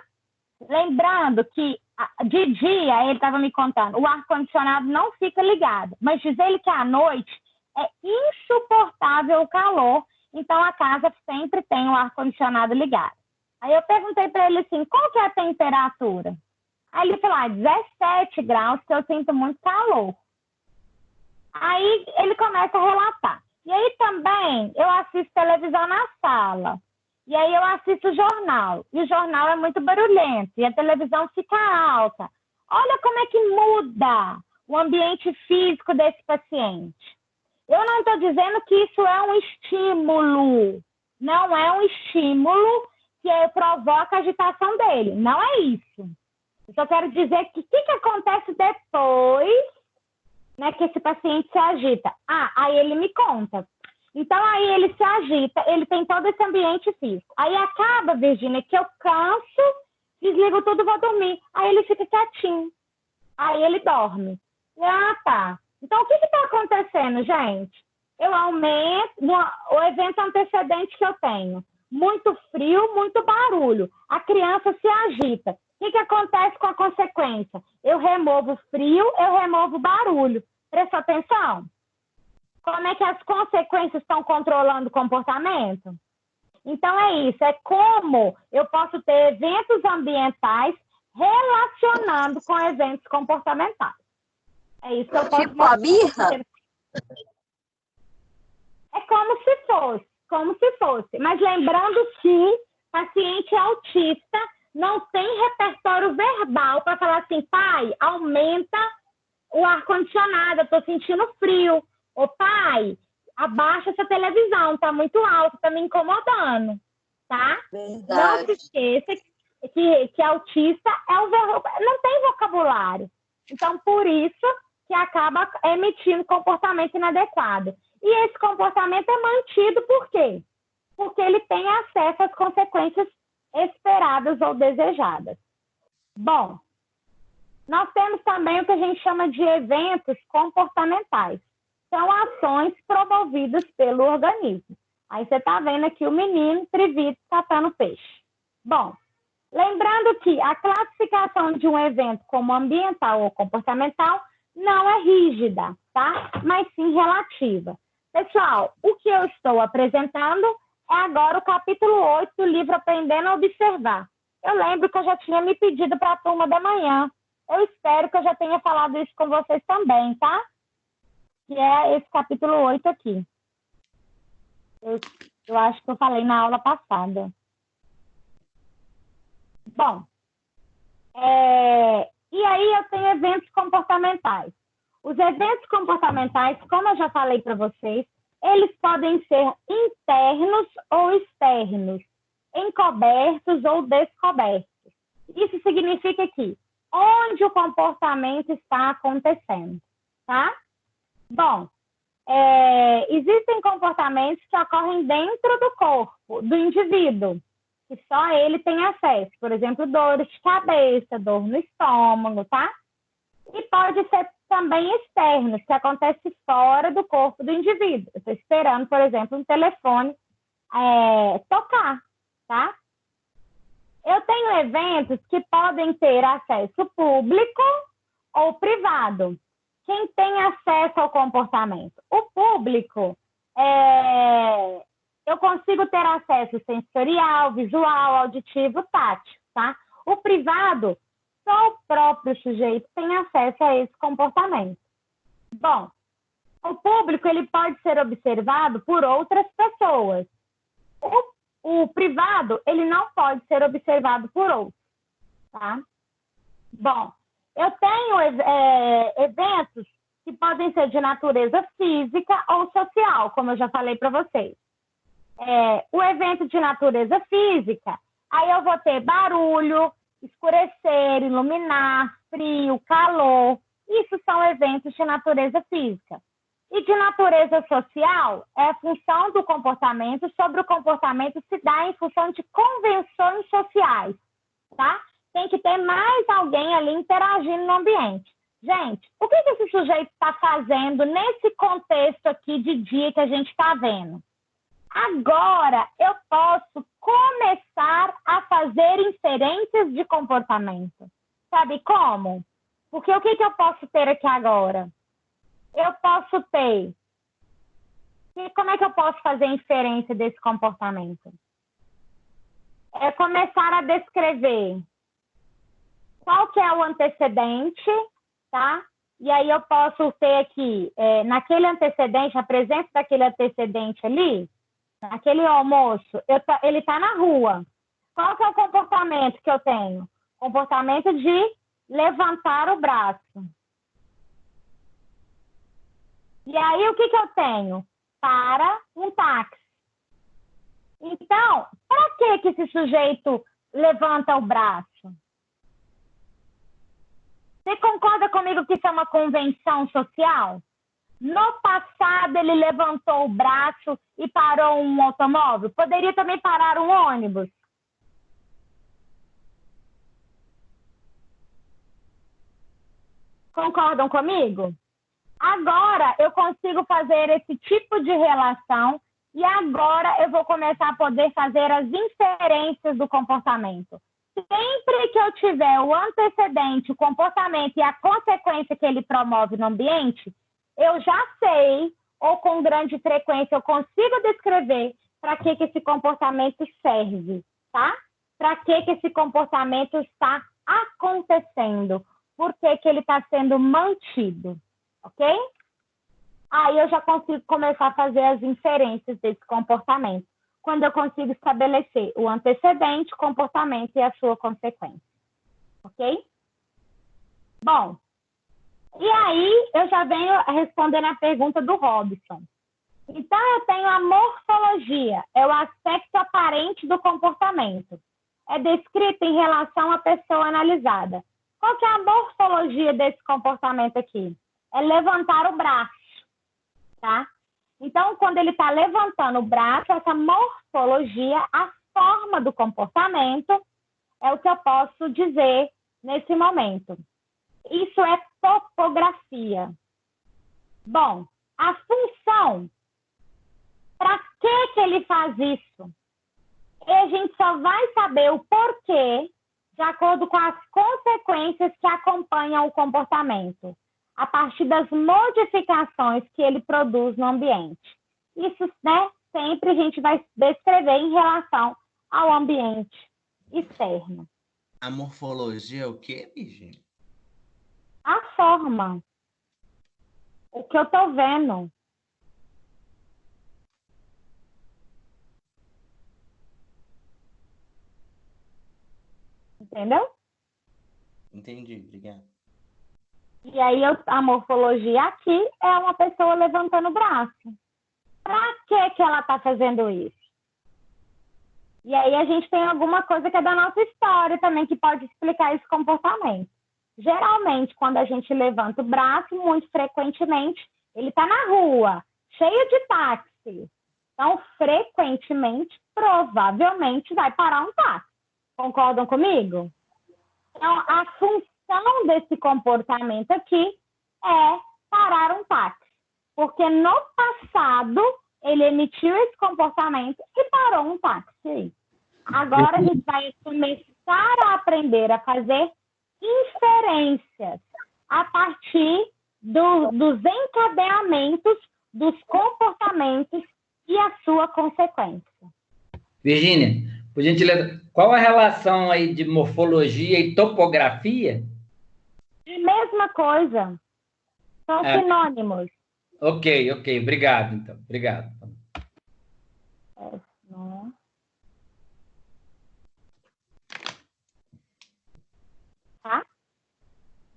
Lembrando que de dia, ele estava me contando, o ar-condicionado não fica ligado. Mas diz ele que à noite é insuportável o calor, então a casa sempre tem o ar-condicionado ligado. Aí eu perguntei para ele assim, qual que é a temperatura? Aí ele falou, 17 graus, que eu sinto muito calor. Aí ele começa a relatar. E aí também eu assisto televisão na sala. E aí eu assisto jornal. E o jornal é muito barulhento. E a televisão fica alta. Olha como é que muda o ambiente físico desse paciente. Eu não estou dizendo que isso é um estímulo. Não é um estímulo que provoca a agitação dele. Não é isso. Eu só quero dizer que o que acontece depois, né, que esse paciente se agita. Aí ele me conta. Então, aí ele se agita, ele tem todo esse ambiente físico. Aí acaba, Virgínia, que eu canso, desligo tudo e vou dormir. Aí ele fica quietinho. Aí ele dorme. Tá. Então, o que está acontecendo, gente? Eu aumento o evento antecedente que eu tenho. Muito frio, muito barulho. A criança se agita. O que acontece com a consequência? Eu removo frio, eu removo barulho. Presta atenção. Como é que as consequências estão controlando o comportamento? Então, é isso. É como eu posso ter eventos ambientais relacionando com eventos comportamentais. É isso que eu posso... Tipo a birra? É como se fosse. Mas lembrando que paciente autista não tem repertório verbal para falar assim, pai, aumenta o ar-condicionado, eu estou sentindo frio. Ô pai, abaixa essa televisão, tá muito alto, tá me incomodando, tá? Verdade. Não se esqueça que autista não tem vocabulário. Então, por isso que acaba emitindo comportamento inadequado. E esse comportamento é mantido por quê? Porque ele tem acesso às consequências esperadas ou desejadas. Bom, nós temos também o que a gente chama de eventos comportamentais. São ações promovidas pelo organismo. Aí você está vendo aqui o menino trevido catando peixe. Bom, lembrando que a classificação de um evento como ambiental ou comportamental não é rígida, tá? Mas sim relativa. Pessoal, o que eu estou apresentando é agora o capítulo 8 do livro Aprendendo a Observar. Eu lembro que eu já tinha me pedido para a turma da manhã. Eu espero que eu já tenha falado isso com vocês também, tá? Que é esse capítulo 8 aqui. Eu acho que eu falei na aula passada. Bom, e aí eu tenho eventos comportamentais. Os eventos comportamentais, como eu já falei para vocês, eles podem ser internos ou externos, encobertos ou descobertos. Isso significa que onde o comportamento está acontecendo, tá? Bom, existem comportamentos que ocorrem dentro do corpo do indivíduo, que só ele tem acesso. Por exemplo, dores de cabeça, dor no estômago, tá? E pode ser também externos, que acontece fora do corpo do indivíduo. Eu estou esperando, por exemplo, um telefone tocar, tá? Eu tenho eventos que podem ter acesso público ou privado. Quem tem acesso ao comportamento? O público, eu consigo ter acesso sensorial, visual, auditivo, tátil, tá? O privado, só o próprio sujeito tem acesso a esse comportamento. Bom, o público ele pode ser observado por outras pessoas. O privado, ele não pode ser observado por outros, tá? Bom, eu tenho eventos que podem ser de natureza física ou social, como eu já falei para vocês. O evento de natureza física, aí eu vou ter barulho, escurecer, iluminar, frio, calor. Isso são eventos de natureza física. E de natureza social, é a função do comportamento sobre o comportamento se dá em função de convenções sociais, tá? Tem que ter mais alguém ali interagindo no ambiente. Gente, o que esse sujeito está fazendo nesse contexto aqui de dia que a gente está vendo? Agora, eu posso começar a fazer inferências de comportamento. Sabe como? Porque o que eu posso ter aqui agora? Eu posso ter... Como é que eu posso fazer inferência desse comportamento? É começar a descrever qual que é o antecedente, tá? E aí eu posso ter aqui, naquele antecedente, a presença daquele antecedente ali, naquele almoço, ele está na rua. Qual que é o comportamento que eu tenho? Comportamento de levantar o braço. E aí, o que eu tenho? Para um táxi. Então, para que esse sujeito levanta o braço? Você concorda comigo que isso é uma convenção social? No passado, ele levantou o braço e parou um automóvel. Poderia também parar um ônibus. Concordam comigo? Agora, eu consigo fazer esse tipo de relação e agora eu vou começar a poder fazer as inferências do comportamento. Sempre que eu tiver o antecedente, o comportamento e a consequência que ele promove no ambiente, eu já sei, ou com grande frequência eu consigo descrever para que esse comportamento serve, tá? Para que esse comportamento está acontecendo, por que ele está sendo mantido, ok? Aí eu já consigo começar a fazer as inferências desse comportamento, quando eu consigo estabelecer o antecedente, o comportamento e a sua consequência, ok? Bom, e aí eu já venho respondendo a pergunta do Robson. Então, eu tenho a morfologia, é o aspecto aparente do comportamento. É descrito em relação à pessoa analisada. Qual que é a morfologia desse comportamento aqui? É levantar o braço, tá? Então, quando ele está levantando o braço, essa morfologia, a forma do comportamento, é o que eu posso dizer nesse momento. Isso é topografia. Bom, a função, para que ele faz isso? E a gente só vai saber o porquê de acordo com as consequências que acompanham o comportamento, a partir das modificações que ele produz no ambiente. Isso, né, sempre a gente vai descrever em relação ao ambiente externo. A morfologia é o quê, Virginia? A forma. O que eu estou vendo. Entendeu? Entendi, obrigado. E aí a morfologia aqui é uma pessoa levantando o braço. Para que ela está fazendo isso? E aí a gente tem alguma coisa que é da nossa história também que pode explicar esse comportamento. Geralmente, quando a gente levanta o braço, muito frequentemente, ele está na rua, cheio de táxi. Então, frequentemente, provavelmente, vai parar um táxi. Concordam comigo? Então, a função desse comportamento aqui é parar um táxi. Porque no passado, ele emitiu esse comportamento e parou um táxi. Agora, a gente vai começar a aprender a fazer inferências a partir dos encadeamentos, dos comportamentos e a sua consequência. Virgínia, por gentileza, qual a relação aí de morfologia e topografia? É a mesma coisa. São sinônimos. Ok, obrigado, então. Obrigado. Tá?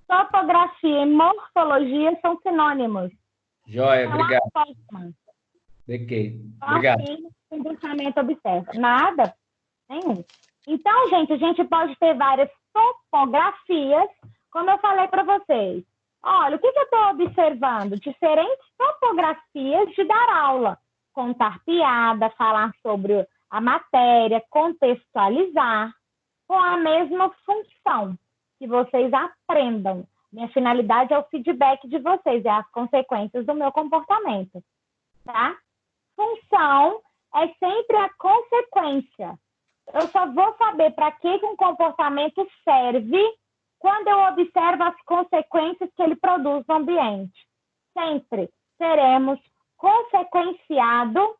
Topografia e morfologia são sinônimos. Joia, São obrigado. a forma. Ok, obrigado. Assim, o pensamento observa. Nada. Nenhum. Então, gente, a gente pode ter várias topografias, como eu falei para vocês. Olha, o que eu estou observando? Diferentes topografias de dar aula. Contar piada, falar sobre a matéria, contextualizar, com a mesma função, que vocês aprendam. Minha finalidade é o feedback de vocês, é as consequências do meu comportamento. Tá? Função é sempre a consequência. Eu só vou saber para que um comportamento serve quando eu observo as consequências que ele produz no ambiente. Sempre seremos consequenciados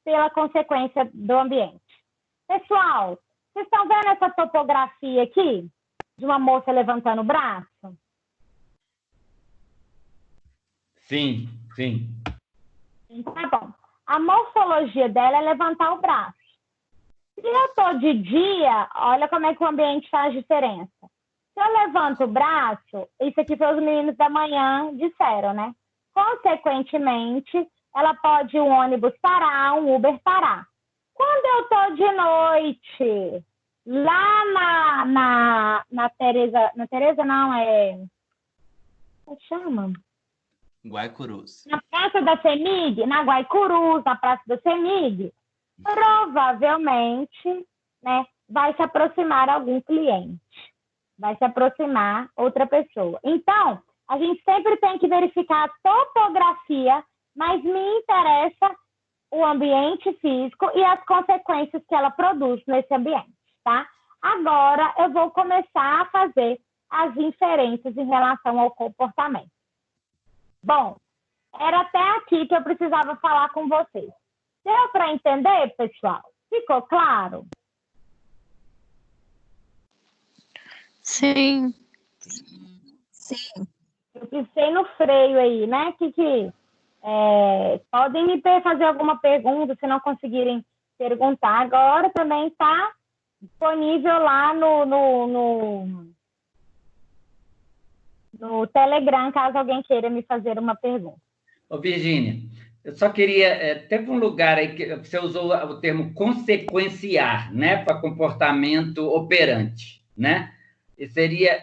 pela consequência do ambiente. Pessoal, vocês estão vendo essa topografia aqui? De uma moça levantando o braço? Sim. Tá bom. A morfologia dela é levantar o braço. Se eu estou de dia, olha como é que o ambiente faz diferença. Se eu levanto o braço, isso aqui foi os meninos da manhã disseram, né? Consequentemente, ela pode um ônibus parar, um Uber parar. Quando eu estou de noite, lá na Tereza... Na Tereza não, como chama? Guaicurus. Na Praça da CEMIG, na Guaicurus, na Praça da CEMIG, provavelmente, né, vai se aproximar algum cliente, vai se aproximar outra pessoa. Então, a gente sempre tem que verificar a topografia, mas me interessa o ambiente físico e as consequências que ela produz nesse ambiente, tá? Agora, eu vou começar a fazer as inferências em relação ao comportamento. Bom, era até aqui que eu precisava falar com vocês. Deu para entender, pessoal? Ficou claro? Sim. Eu pisei no freio aí, né? Podem me fazer alguma pergunta, se não conseguirem perguntar. Agora também está disponível lá no Telegram, caso alguém queira me fazer uma pergunta. Ô, Virgínia, eu só queria... teve um lugar aí que você usou o termo consequenciar, né? Para comportamento operante, né? E seria...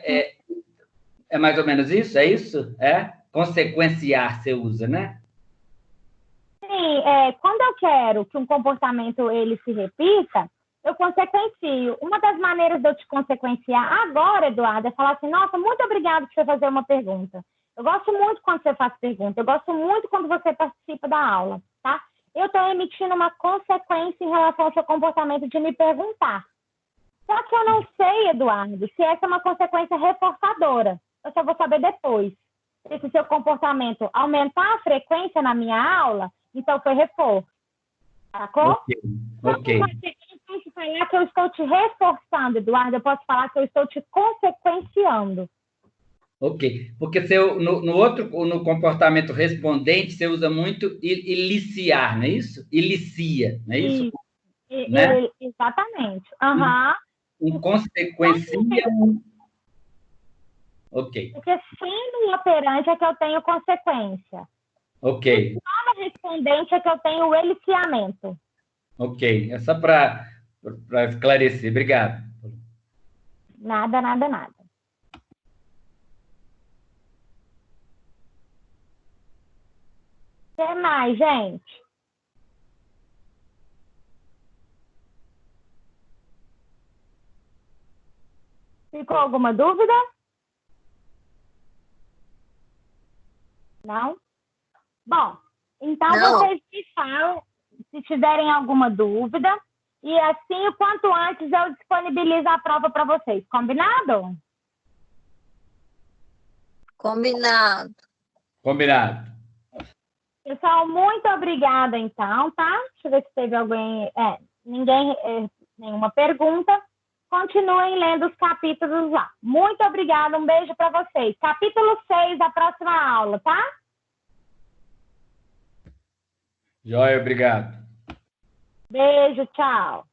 É mais ou menos isso? É isso? Consequenciar você usa, né? Sim, quando eu quero que um comportamento ele se repita, eu consequencio. Uma das maneiras de eu te consequenciar agora, Eduardo, é falar assim, nossa, muito obrigada por você fazer uma pergunta. Eu gosto muito quando você faz pergunta, eu gosto muito quando você participa da aula, tá? Eu estou emitindo uma consequência em relação ao seu comportamento de me perguntar. Só que eu não sei, Eduardo, se essa é uma consequência reforçadora. Eu só vou saber depois. Se esse seu comportamento aumentar a frequência na minha aula, então foi reforço. Sacou? Ok. Eu posso falar que eu estou te reforçando, Eduardo. Eu posso falar que eu estou te consequenciando. Ok. Porque no comportamento respondente, você usa muito iliciar, não é isso? Ilicia, não é isso? Né? Exatamente. Uhum. Consequencia... Ok. Porque sendo um operante é que eu tenho consequência. Ok, Cada respondente é que eu tenho o eliciamento. ok. É só para esclarecer. Obrigado. Nada, nada, nada. O que mais, gente? Ficou alguma dúvida? Não? Bom, então Não. vocês me falam se tiverem alguma dúvida. E assim, o quanto antes eu disponibilizo a prova para vocês. Combinado? Combinado. Combinado. Pessoal, muito obrigada, então, tá? Deixa eu ver se teve alguém... nenhuma pergunta. Continuem lendo os capítulos lá. Muito obrigada, um beijo para vocês. Capítulo 6 da próxima aula, tá? Joia, obrigado. Beijo, tchau.